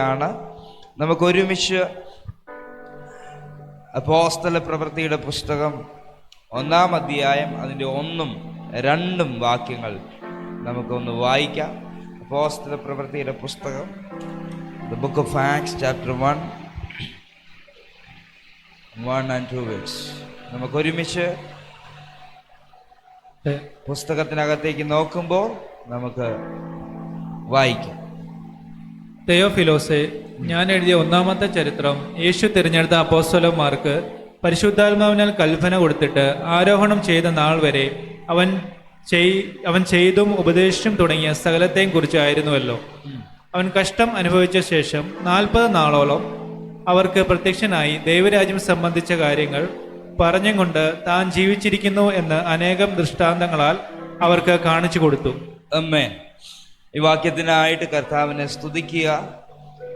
ാണ് നമുക്ക് ഒരുമിച്ച് അപ്പോസ്തല പ്രവൃത്തിയുടെ പുസ്തകം 1-ാം അധ്യായം അതിൻ്റെ 1-ഉം 2-ഉം വാക്യങ്ങൾ നമുക്കൊന്ന് വായിക്കാം. അപ്പോസ്തല പ്രവൃത്തിയുടെ പുസ്തകം The Book of Acts chapter 1 and 2 verse. നമുക്ക് ഒരുമിച്ച് പുസ്തകത്തിനകത്തേക്ക് നോക്കുമ്പോൾ നമുക്ക് വായിക്കാം. തെയോഫിലോസെ, ഞാൻ എഴുതിയ 1-ാമത്തെ ചരിത്രം യേശു തിരഞ്ഞെടുത്ത അപ്പോസ്തലന്മാർക്ക് പരിശുദ്ധാത്മാവിനാൽ കൽപ്പന കൊടുത്തിട്ട് ആരോഹണം ചെയ്ത നാൾ വരെ അവൻ ചെയ്തും ഉപദേശിച്ചും തുടങ്ങിയ സകലത്തെയും കുറിച്ചായിരുന്നുവല്ലോ. അവൻ കഷ്ടം അനുഭവിച്ച ശേഷം 40 നാളോളം അവർക്ക് പ്രത്യക്ഷനായി ദൈവരാജ്യം സംബന്ധിച്ച കാര്യങ്ങൾ പറഞ്ഞും കൊണ്ട് താൻ ജീവിച്ചിരിക്കുന്നു എന്ന് അനേകം ദൃഷ്ടാന്തങ്ങളാൽ അവർക്ക് കാണിച്ചു കൊടുത്തു. ആമേൻ. ഈ വാക്യത്തിനായിട്ട് കർത്താവിനെ സ്തുതിക്കുക.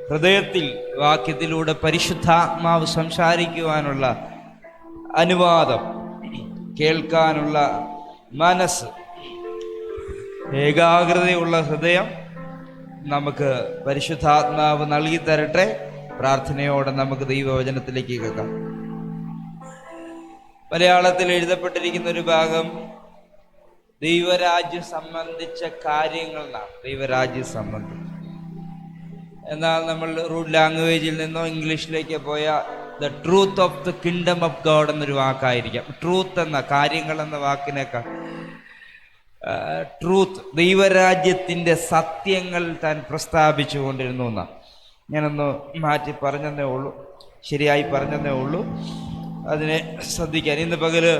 ഹൃദയത്തിൽ വാക്യത്തിലൂടെ പരിശുദ്ധാത്മാവ് സംസാരിക്കുവാനുള്ള അനുവാദം, കേൾക്കാനുള്ള മനസ്സ്, ഏകാഗ്രതയുള്ള ഹൃദയം നമുക്ക് പരിശുദ്ധാത്മാവ് നൽകി തരട്ടെ. പ്രാർത്ഥനയോടെ നമുക്ക് ദൈവവചനത്തിലേക്ക് കേൾക്കാം. മലയാളത്തിൽ എഴുതപ്പെട്ടിരിക്കുന്ന ഒരു ഭാഗം ദൈവരാജ്യം സംബന്ധിച്ച കാര്യങ്ങളാണ്. ദൈവരാജ്യം സംബന്ധിച്ച് എന്നാൽ നമ്മൾ റൂട്ട് ലാംഗ്വേജിൽ നിന്നോ ഇംഗ്ലീഷിലേക്ക് പോയ the truth of the kingdom of God എന്നൊരു വാക്കായിരിക്കാം. ട്രൂത്ത് എന്ന കാര്യങ്ങൾ എന്ന വാക്കിനേക്കാൾ ട്രൂത്ത്, ദൈവരാജ്യത്തിൻ്റെ സത്യങ്ങൾ താൻ പ്രസ്താവിച്ചു കൊണ്ടിരുന്നു എന്നാണ്. ഞാനൊന്ന് മാറ്റി പറഞ്ഞതേ ഉള്ളൂ, ശരിയായി പറഞ്ഞതേ ഉള്ളൂ. അതിനെ ശ്രദ്ധിക്കാൻ ഇന്ന് പകല്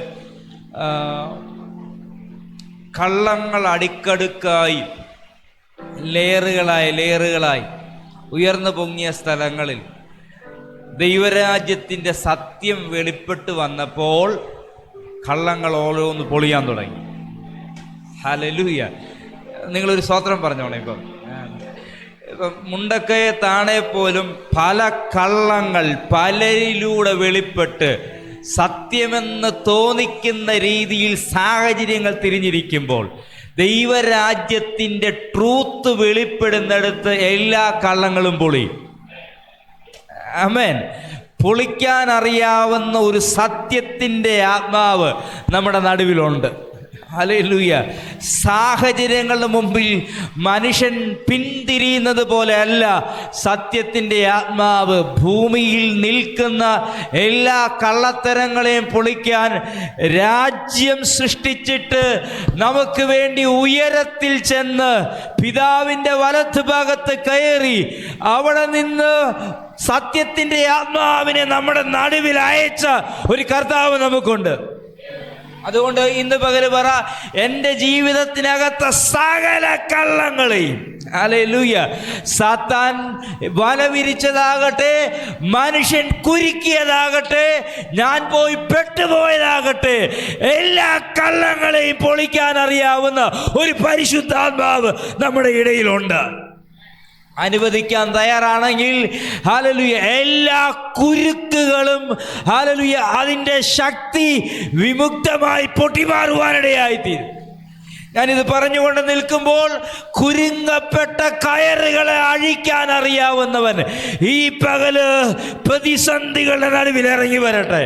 കള്ളങ്ങൾ അടുക്കടുക്കായി ലെയറുകളായി ഉയർന്നു പൊങ്ങിയ സ്ഥലങ്ങളിൽ ദൈവരാജ്യത്തിൻ്റെ സത്യം വെളിപ്പെട്ട് വന്നപ്പോൾ കള്ളങ്ങൾ ഓരോന്ന് പൊളിയാൻ തുടങ്ങി. ഹല്ലേലൂയ. നിങ്ങളൊരു സ്തോത്രം പറഞ്ഞോളെ. ഇപ്പം മുണ്ടക്കയെ താണെ പോലും പല കള്ളങ്ങൾ പലരിലൂടെ വെളിപ്പെട്ട് സത്യമെന്ന് തോന്നിക്കുന്ന രീതിയിൽ സാഹചര്യങ്ങൾ തിരിഞ്ഞിരിക്കുമ്പോൾ ദൈവരാജ്യത്തിൻ്റെ ട്രൂത്ത് വെളിപ്പെടുന്നിടത്ത് എല്ലാ കള്ളങ്ങളും പൊളിയും. ആമേൻ. പൊളിക്കാൻ അറിയാവുന്ന ഒരു സത്യത്തിൻ്റെ ആത്മാവ് നമ്മുടെ നടുവിലുണ്ട്. ഹല്ലേലൂയ. സാഹചര്യങ്ങളുടെ മുമ്പിൽ മനുഷ്യൻ പിന്തിരിയുന്നത് പോലെ അല്ല സത്യത്തിൻ്റെ ആത്മാവ് ഭൂമിയിൽ നിൽക്കുന്ന എല്ലാ കള്ളത്തരങ്ങളെയും പൊളിക്കാൻ രാജ്യം സൃഷ്ടിച്ചിട്ട് നമുക്ക് വേണ്ടി ഉയരത്തിൽ ചെന്ന് പിതാവിൻ്റെ വലത്ത് ഭാഗത്ത് കയറി അവിടെ നിന്ന് സത്യത്തിൻ്റെ ആത്മാവിനെ നമ്മുടെ നടുവിൽ അയച്ച ഒരു കർത്താവ് നമുക്കുണ്ട്. അതുകൊണ്ട് ഇന്ന് പകല് പറ, എൻ്റെ ജീവിതത്തിനകത്ത സകല കള്ളങ്ങളെയും, ഹല്ലേലൂയ, സാത്താൻ വല വിരിച്ചതാകട്ടെ, മനുഷ്യൻ കുരുക്കിയതാകട്ടെ, ഞാൻ പോയി പെട്ടുപോയതാകട്ടെ, എല്ലാ കള്ളങ്ങളെയും പൊളിക്കാൻ അറിയാവുന്ന ഒരു പരിശുദ്ധാത്മാവ് നമ്മുടെ ഇടയിലുണ്ട്. അനുവദിക്കാൻ തയ്യാറാണെങ്കിൽ ഹല്ലേലൂയ എല്ലാ കുരുക്കുകളും ഹല്ലേലൂയ അതിൻ്റെ ശക്തി വിമുക്തമായി പൊട്ടിമാറുവാനിടയായിത്തീരും. ഞാനിത് പറഞ്ഞുകൊണ്ട് നിൽക്കുമ്പോൾ കുരുങ്ങപ്പെട്ട കയറുകളെ അഴിക്കാൻ അറിയാവുന്നവൻ ഈ പകല് പ്രതിസന്ധികളുടെ നടുവിൽ ഇറങ്ങി വരട്ടെ.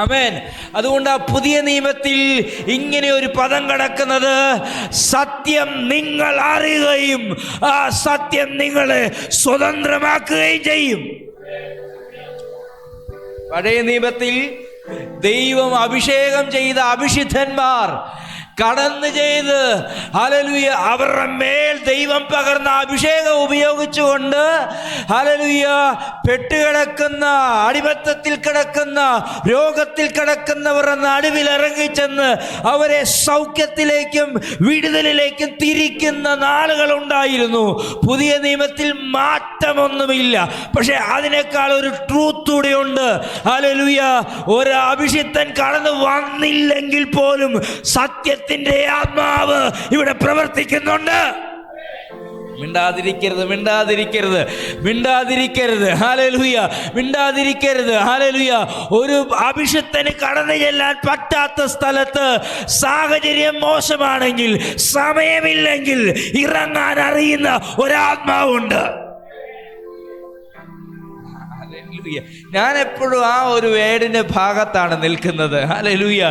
ആമേൻ. അതുകൊണ്ട് ആ പുതിയ നിയമത്തിൽ ഇങ്ങനെ ഒരു പദം കിടക്കുന്നത്, സത്യം നിങ്ങൾ അറിയുകയും ആ സത്യം നിങ്ങളെ സ്വതന്ത്രമാക്കുകയും ചെയ്യും. പഴയ നിയമത്തിൽ ദൈവം അഭിഷേകം ചെയ്ത അഭിഷിക്തന്മാർ കടന്നു ചെയ്ത് ഹല്ലേലൂയ അവരുടെ മേൽ ദൈവം പകർന്ന അഭിഷേകം ഉപയോഗിച്ചുകൊണ്ട് ഹല്ലേലൂയ പെട്ടുകിടക്കുന്ന, അടിമത്തത്തിൽ കിടക്കുന്ന, രോഗത്തിൽ കിടക്കുന്നവരുടെ നടുവിൽ ഇറങ്ങിച്ചെന്ന് അവരെ സൗഖ്യത്തിലേക്കും വിടുതലിലേക്കും തിരിക്കുന്ന നാളുകൾ ഉണ്ടായിരുന്നു. പുതിയ നിയമത്തിൽ മാറ്റമൊന്നുമില്ല, പക്ഷെ അതിനേക്കാൾ ഒരു ട്രൂത്ത് കൂടിയുണ്ട്. ഹല്ലേലൂയ. ഒരു അഭിഷിക്തൻ കടന്നു വന്നില്ലെങ്കിൽ പോലും സത്യത്തിൽ ആത്മാവ് ഇവിടെ പ്രവർത്തിക്കുന്നുണ്ട്. മിണ്ടാതിരിക്കരുത്. ഹല്ലേലൂയ. മിണ്ടാതിരിക്കരുത്. ഹല്ലേലൂയ. ഒരു അഭിഷിക്തന് കടന്നു ചെല്ലാൻ പറ്റാത്ത സ്ഥലത്ത് സാഹചര്യം മോശമാണെങ്കിൽ, സമയമില്ലെങ്കിൽ ഇറങ്ങാൻ അറിയുന്ന ഒരാത്മാവുണ്ട്. ഹല്ലേലൂയ. ഞാൻ എപ്പോഴും ആ ഒരു വേടിന്റെ ഭാഗത്താണ് നിൽക്കുന്നത്. ഹല്ലേലൂയ.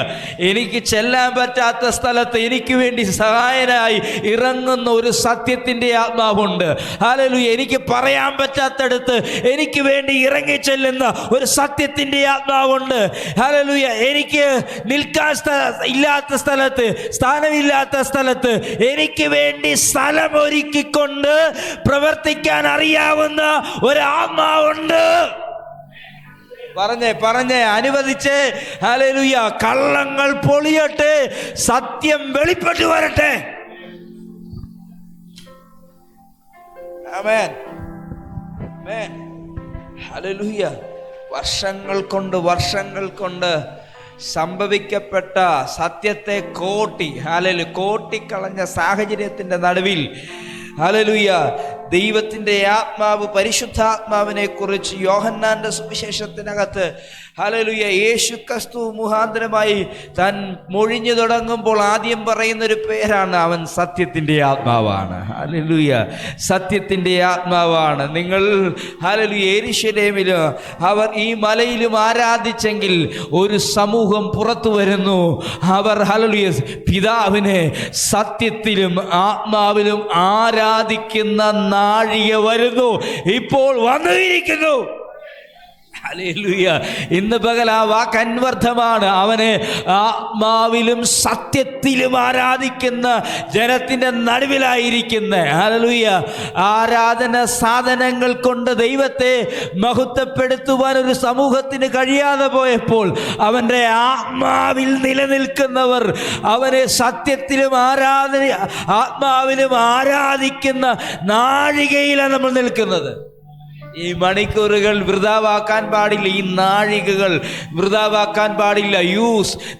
എനിക്ക് ചെല്ലാൻ പറ്റാത്ത സ്ഥലത്ത് എനിക്ക് വേണ്ടി സഹായനായി ഇറങ്ങുന്ന ഒരു സത്യത്തിന്റെ ആത്മാവുണ്ട്. ഹല്ലേലൂയ. എനിക്ക് പറയാൻ പറ്റാത്തടുത്ത് എനിക്ക് വേണ്ടി ഇറങ്ങി ചെല്ലുന്ന ഒരു സത്യത്തിന്റെ ആത്മാവുണ്ട്. ഹല്ലേലൂയ. എനിക്ക് നിൽക്കാൻ ഇല്ലാത്ത സ്ഥലത്ത്, സ്ഥാനമില്ലാത്ത സ്ഥലത്ത് എനിക്ക് വേണ്ടി സ്ഥലം ഒരുക്കിക്കൊണ്ട് പ്രവർത്തിക്കാൻ അറിയാവുന്ന ഒരു ആത്മാവുണ്ട്. പറഞ്ഞേ അനുവദിച്ചേ. ഹല്ലേലൂയ. കള്ളങ്ങൾ പൊളിയട്ടെ, സത്യം വെളിപ്പെട്ടു വരട്ടെ. ആമേൻ, ആമേൻ. ഹല്ലേലൂയ. വർഷങ്ങൾ കൊണ്ട് സംഭവിക്കപ്പെട്ട സത്യത്തെ കോട്ടിക്കളഞ്ഞ സാഹചര്യത്തിന്റെ നടുവിൽ ഹല്ലേലൂയ ദൈവത്തിൻ്റെ ആത്മാവ്, പരിശുദ്ധാത്മാവിനെ കുറിച്ച് യോഹന്നാന്റെ സുവിശേഷത്തിനകത്ത് ഹല്ലേലൂയ യേശു ക്രിസ്തു മുഖാന്തരമായി താൻ മൊഴിഞ്ഞു തുടങ്ങുമ്പോൾ ആദ്യം പറയുന്നൊരു പേരാണ്, അവൻ സത്യത്തിൻ്റെ ആത്മാവാണ്. ഹല്ലേലൂയ. സത്യത്തിൻ്റെ ആത്മാവാണ്. നിങ്ങൾ ഹല്ലേലൂയ യെരൂശലേമിലും അവർ ഈ മലയിലും ആരാധിച്ചെങ്കിൽ ഒരു സമൂഹം പുറത്തു വരുന്നു. അവർ ഹല്ലേലൂയ പിതാവിനെ സത്യത്തിലും ആത്മാവിലും ആരാധിക്കുന്ന നാഴിക വരുന്നു, ഇപ്പോൾ വന്നിരിക്കുന്നു. ഹല്ലേലൂയ. ഇന്ന് പകൽ ആ വാക്ക് അന്വർത്ഥമാണ്. അവനെ ആത്മാവിലും സത്യത്തിലും ആരാധിക്കുന്ന ജനത്തിന്റെ നടുവിലായിരിക്കുന്ന ഹല്ലേലൂയ. ആരാധന സാധനങ്ങൾ കൊണ്ട് ദൈവത്തെ മഹത്വപ്പെടുത്തുവാൻ ഒരു സമൂഹത്തിന് കഴിയാതെ പോയപ്പോൾ അവൻ്റെ ആത്മാവിൽ നിലനിൽക്കുന്നവർ അവനെ സത്യത്തിലും ആത്മാവിലും ആരാധിക്കുന്ന നാഴികയിലാണ് നമ്മൾ നിൽക്കുന്നത്. ഈ മണിക്കൂറുകൾ വൃഥാവാക്കാൻ പാടില്ല, ഈ നാഴികകൾ വൃഥാവാക്കാൻ പാടില്ല.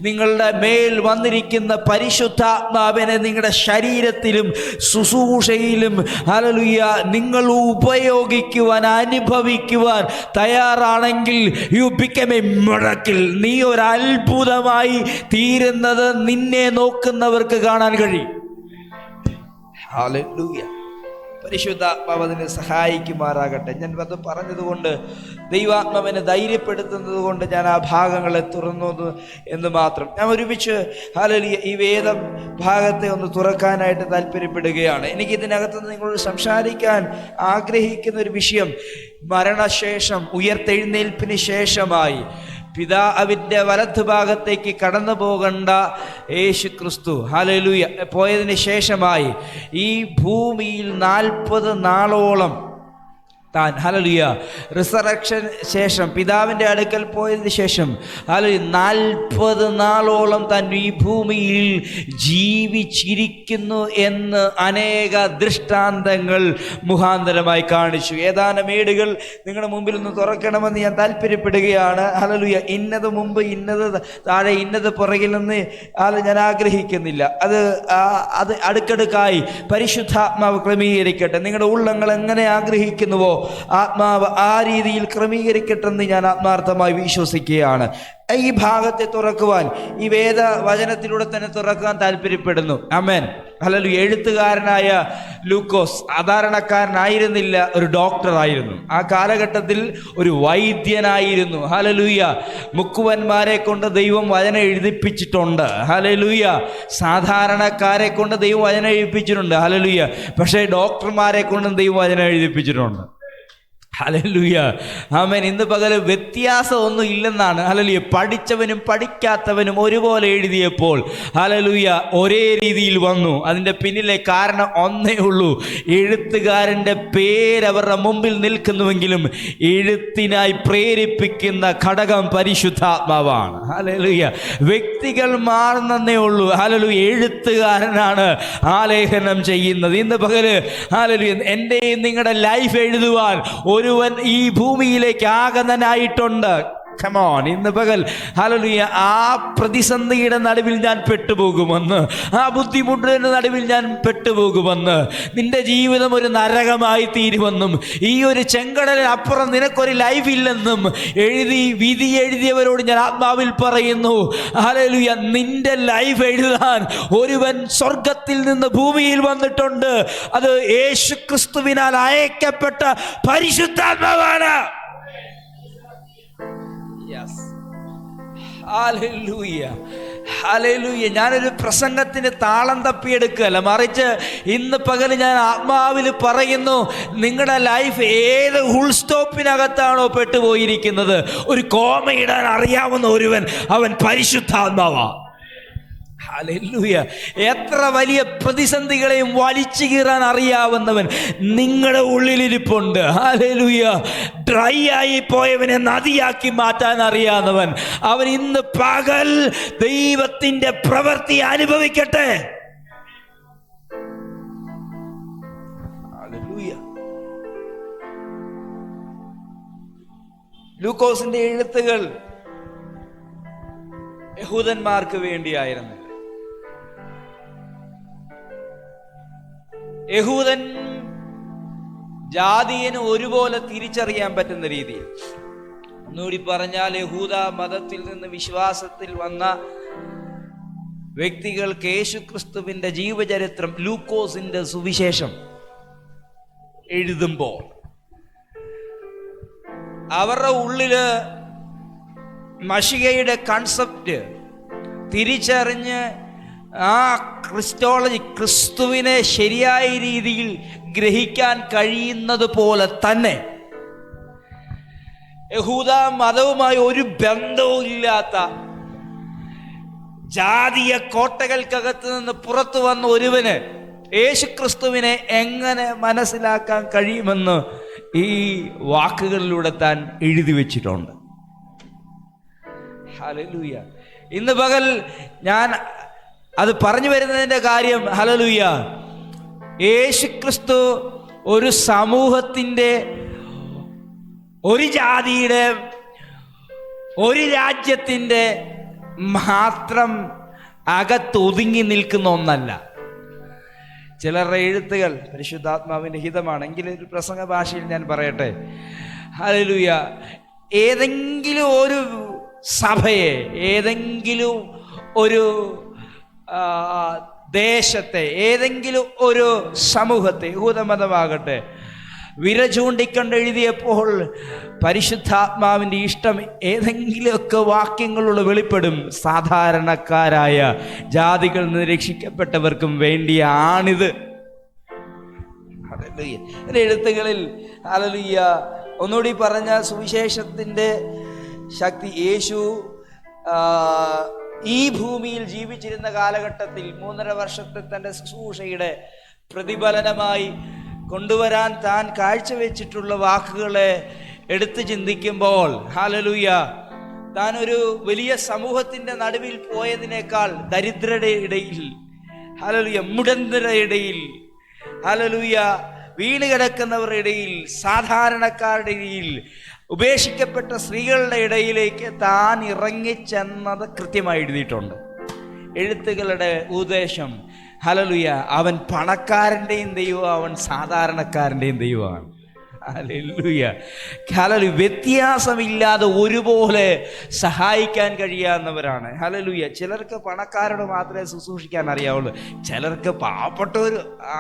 നിങ്ങളുടെ മേൽ വന്നിരിക്കുന്ന പരിശുദ്ധാത്മാവിനെ നിങ്ങളുടെ ശരീരത്തിലും ശുശ്രൂഷയിലും ഹല്ലേലൂയ നിങ്ങൾ ഉപയോഗിക്കുവാൻ, അനുഭവിക്കുവാൻ തയ്യാറാണെങ്കിൽ യു ബിക്കം എ മിറക്കിൾ. നീ ഒരു അത്ഭുതമായി തീരുന്നത് നിന്നെ നോക്കുന്നവർക്ക് കാണാൻ കഴിയും. ഹല്ലേലൂയ. പരിശുദ്ധാത്മാവ് അതിനെ സഹായിക്കുമാറാകട്ടെ. ഞാൻ അത് പറഞ്ഞതുകൊണ്ട്, ദൈവാത്മാവിനെ ധൈര്യപ്പെടുത്തുന്നത് കൊണ്ട് ഞാൻ ആ ഭാഗങ്ങളെ തുറന്നു എന്ന് മാത്രം. ഞാൻ ഒരുമിച്ച് ഹല്ലേലൂയ ഈ വേദ ഭാഗത്തെ ഒന്ന് തുറക്കാനായിട്ട് താല്പര്യപ്പെടുകയാണ്. എനിക്കിതിനകത്തുനിന്ന് നിങ്ങളോട് സംസാരിക്കാൻ ആഗ്രഹിക്കുന്ന ഒരു വിഷയം, മരണശേഷം ഉയർത്തെഴുന്നേൽപ്പിന് ശേഷമായി പിതാവിൻ്റെ വലതുഭാഗത്തേക്ക് കടന്നു പോകേണ്ട യേശു ക്രിസ്തു ഹല്ലേലൂയ പോയതിന് ശേഷമായി ഈ ഭൂമിയിൽ 40 നാളോളം താൻ ഹല്ലേലൂയ റിസറക്ഷൻ ശേഷം പിതാവിൻ്റെ അടുക്കൽ പോയതിന് ശേഷം ഹല്ലേലൂയ 40 നാളോളം താൻ ഈ ഭൂമിയിൽ ജീവിച്ചിരിക്കുന്നു എന്ന് അനേക ദൃഷ്ടാന്തങ്ങൾ മുഖാന്തരമായി കാണിച്ചു. ഏതാനും ഏടുകൾ നിങ്ങളുടെ മുമ്പിൽ ഒന്ന് തുറക്കണമെന്ന് ഞാൻ താല്പര്യപ്പെടുകയാണ്. ഹല്ലേലൂയ. ഇന്നത് മുമ്പ്, ഇന്നത് താഴെ, ഇന്നത് പുറകിലെന്ന് ഞാൻ ആഗ്രഹിക്കുന്നില്ല. അത് അടുക്കടുക്കായി പരിശുദ്ധാത്മാവ് ക്രമീകരിക്കട്ടെ. നിങ്ങളുടെ ഉള്ളങ്ങൾ എങ്ങനെ ആഗ്രഹിക്കുന്നുവോ ആത്മാവ് ആ രീതിയിൽ ക്രമീകരിക്കട്ടെന്ന് ഞാൻ ആത്മാർത്ഥമായി വിശ്വസിക്കുകയാണ്. ഈ ഭാഗത്തെ തുറക്കുവാൻ, ഈ വേദ വചനത്തിലൂടെ തന്നെ തുറക്കാൻ താല്പര്യപ്പെടുന്നു. ആമേൻ. ഹല്ലേലൂയ. എഴുത്തുകാരനായ ലൂക്കോസ് സാധാരണക്കാരനായിരുന്നില്ല, ഒരു ഡോക്ടറായിരുന്നു. ആ കാലഘട്ടത്തിൽ ഒരു വൈദ്യനായിരുന്നു. ഹല്ലേലൂയ. മുക്കുവന്മാരെ കൊണ്ട് ദൈവം വചനം എഴുതിപ്പിച്ചിട്ടുണ്ട്. ഹല്ലേലൂയ. സാധാരണക്കാരെ കൊണ്ട് ദൈവം വചനം എഴുതിപ്പിച്ചിട്ടുണ്ട്. ഹല്ലേലൂയ. പക്ഷേ ഡോക്ടർമാരെ കൊണ്ടും ദൈവം വചനം എഴുതിപ്പിച്ചിട്ടുണ്ട്. ഹല്ലേലൂയ. ആമേൻ. ഇന്ന് പകൽ വ്യത്യാസമൊന്നും ഇല്ലെന്നാണ്. ഹല്ലേലൂയ. പഠിച്ചവനും പഠിക്കാത്തവനും ഒരുപോലെ എഴുതിയപ്പോൾ ഹല്ലേലൂയ ഒരേ രീതിയിൽ വന്നു. അതിൻ്റെ പിന്നിലെ കാരണം ഒന്നേ ഉള്ളൂ. എഴുത്തുകാരൻ്റെ പേരവരുടെ മുമ്പിൽ നിൽക്കുന്നുവെങ്കിലും എഴുത്തിനായി പ്രേരിപ്പിക്കുന്ന ഘടകം പരിശുദ്ധാത്മാവാണ്. ഹല്ലേലൂയ. വ്യക്തികൾ മാറുന്നേ ഉള്ളൂ. ഹല്ലേലൂയ. എഴുത്തുകാരനാണ് ആലേഖനം ചെയ്യുന്നത്. ഇന്ന് പകൽ ഹല്ലേലൂയ എൻ്റെയും നിങ്ങളുടെ ലൈഫ് എഴുതുവാൻ ഒരുവൻ ഈ ഭൂമിയിലേക്ക് ആഗതനായിട്ടുണ്ട്. Come on. ഇന്ന് പകൽ ഹല്ലേലൂയ ആ പ്രതിസന്ധിയുടെ നടുവിൽ ഞാൻ പെട്ടുപോകുമെന്ന്, ആ ബുദ്ധിമുട്ടിന്റെ നടുവിൽ ഞാൻ പെട്ടുപോകുമെന്ന്, നിന്റെ ജീവിതം ഒരു നരകമായി തീരുമെന്നും ഈ ഒരു ചെങ്കടലിനപ്പുറം നിനക്കൊരു ലൈഫ് ഇല്ലെന്നും വിധി എഴുതിയവരോട് ഞാൻ ആത്മാവിൽ പറയുന്നു. ഹല്ലേലൂയ. നിന്റെ ലൈഫ് എഴുതാൻ ഒരുവൻ സ്വർഗത്തിൽ നിന്ന് ഭൂമിയിൽ വന്നിട്ടുണ്ട്. അത് യേശു ക്രിസ്തുവിനാൽ അയക്കപ്പെട്ട പരിശുദ്ധാത്മാവാണ്. Yes, hallelujah, hallelujah. ഞാനൊരു പ്രസംഗത്തിന് താളം തപ്പിയെടുക്കുകയല്ല, മറിച്ച് ഇന്ന് പകൽ ഞാൻ ആത്മാവിൽ പറയുന്നു, നിങ്ങളുടെ ലൈഫ് ഏത് ഫുൾ സ്റ്റോപ്പിനകത്താണോ പെട്ടുപോയിരിക്കുന്നത്, ഒരു കോമയിടാൻ അറിയാവുന്ന ഒരുവൻ, അവൻ പരിശുദ്ധാത്മാവാ. ഹല്ലേലൂയ. എത്ര വലിയ പ്രതിസന്ധികളെയും വലിച്ചു കീറാൻ അറിയാവുന്നവൻ നിങ്ങളുടെ ഉള്ളിലിരിപ്പുണ്ട്. ഹല്ലേലൂയ. ഡ്രൈ ആയി പോയവനെ നദിയാക്കി മാറ്റാൻ അറിയാവുന്നവൻ, അവൻ ഇന്ന് പകൽ ദൈവത്തിന്റെ പ്രവൃത്തി അനുഭവിക്കട്ടെ. ഹല്ലേലൂയ. ലൂക്കോസിന്റെ എഴുത്തുകൾ യഹൂദന്മാർക്ക് വേണ്ടിയായിരുന്നു. യഹൂദൻ ജാതിയന് ഒരുപോലെ തിരിച്ചറിയാൻ പറ്റുന്ന രീതിയിൽ, ഒന്നുകൂടി പറഞ്ഞാൽ യഹൂദ മതത്തിൽ നിന്ന് വിശ്വാസത്തിൽ വന്ന വ്യക്തികൾക്ക് യേശുക്രിസ്തുവിന്റെ ജീവചരിത്രം, ലൂക്കോസിന്റെ സുവിശേഷം എഴുതുമ്പോൾ അവരുടെ ഉള്ളില് മശിഹയുടെ കൺസെപ്റ്റ് തിരിച്ചറിഞ്ഞ് ആ ക്രിസ്റ്റോളജി, ക്രിസ്തുവിനെ ശരിയായ രീതിയിൽ ഗ്രഹിക്കാൻ കഴിയുന്നത് പോലെ തന്നെ യഹൂദ മതവുമായി ഒരു ബന്ധവും ഇല്ലാത്ത ജാതീയ കോട്ടകൾക്കകത്ത് നിന്ന് പുറത്തു വന്ന ഒരുവന് യേശുക്രിസ്തുവിനെ എങ്ങനെ മനസ്സിലാക്കാൻ കഴിയുമെന്ന് ഈ വാക്കുകളിലൂടെ താൻ എഴുതി വച്ചിട്ടുണ്ട്. ഹല്ലേലൂയ. ഇന്ന് പകൽ ഞാൻ അത് പറഞ്ഞു വരുന്നതിൻ്റെ കാര്യം, ഹല്ലേലൂയ, യേശുക്രിസ്തു ഒരു സമൂഹത്തിൻ്റെ, ഒരു ജാതിയുടെ, ഒരു രാജ്യത്തിൻ്റെ മാത്രം അകത്തൊതുങ്ങി നിൽക്കുന്ന ഒന്നല്ല. ചിലരുടെ എഴുത്തുകൾ പരിശുദ്ധാത്മാവിൻ്റെ ഹിതമാണെങ്കിൽ ഒരു പ്രസംഗ ഭാഷയിൽ ഞാൻ പറയട്ടെ. ഹല്ലേലൂയ. ഏതെങ്കിലും ഒരു സഭയെ, ഏതെങ്കിലും ഒരു ദേശത്തെ, ഏതെങ്കിലും ഒരു സമൂഹത്തെ, യഹൂദമതമാകട്ടെ, വിര ചൂണ്ടിക്കൊണ്ട് എഴുതിയപ്പോൾ പരിശുദ്ധാത്മാവിൻ്റെ ഇഷ്ടം ഏതെങ്കിലുമൊക്കെ വാക്യങ്ങളിലൂടെ വെളിപ്പെടും. സാധാരണക്കാരായ ജാതികളിൽ നിന്ന് രക്ഷിക്കപ്പെട്ടവർക്കും വേണ്ടിയാണിത്. ഹല്ലേലൂയ. എൻ്റെ എഴുത്തുകളിൽ, ഹല്ലേലൂയ, ഒന്നുകൂടി പറഞ്ഞ സുവിശേഷത്തിൻ്റെ ശക്തി, യേശു ഈ ഭൂമിയിൽ ജീവിച്ചിരുന്ന കാലഘട്ടത്തിൽ 3.5 വർഷത്തെ തൻ്റെ ശുശ്രൂഷയുടെ പ്രതിഫലനമായി കൊണ്ടുവരാൻ താൻ കാഴ്ചവെച്ചിട്ടുള്ള വാക്കുകളെ എടുത്ത് ചിന്തിക്കുമ്പോൾ, ഹല്ലേലൂയ, താൻ ഒരു വലിയ സമൂഹത്തിൻ്റെ നടുവിൽ പോയതിനേക്കാൾ ദരിദ്രരുടെ ഇടയിൽ, ഹല്ലേലൂയ, മുടന്തരുടെ ഇടയിൽ, ഹല്ലേലൂയ, വീണ് കിടക്കുന്നവരുടെ ഇടയിൽ, സാധാരണക്കാരുടെ ഇടയിൽ, ഉപേക്ഷിക്കപ്പെട്ട സ്ത്രീകളുടെ ഇടയിലേക്ക് താൻ ഇറങ്ങിച്ചെന്നത് കൃത്യമായി എഴുതിയിട്ടുണ്ട്. എഴുത്തുകളുടെ ഉദ്ദേശം, ഹല്ലേലൂയ, അവൻ പണക്കാരൻ്റെയും ദൈവം, അവൻ സാധാരണക്കാരൻ്റെയും ദൈവമാണ്. ഹല്ലേലൂയ. ഹല്ലേലൂയ. വ്യത്യാസമില്ലാതെ ഒരുപോലെ സഹായിക്കാൻ കഴിയാവുന്നവരാണ്. ഹല്ലേലൂയ. ചിലർക്ക് പണക്കാരോട് മാത്രമേ ശുശ്രൂഷിക്കാൻ അറിയാവുള്ളൂ, ചിലർക്ക് പാവപ്പെട്ടവർ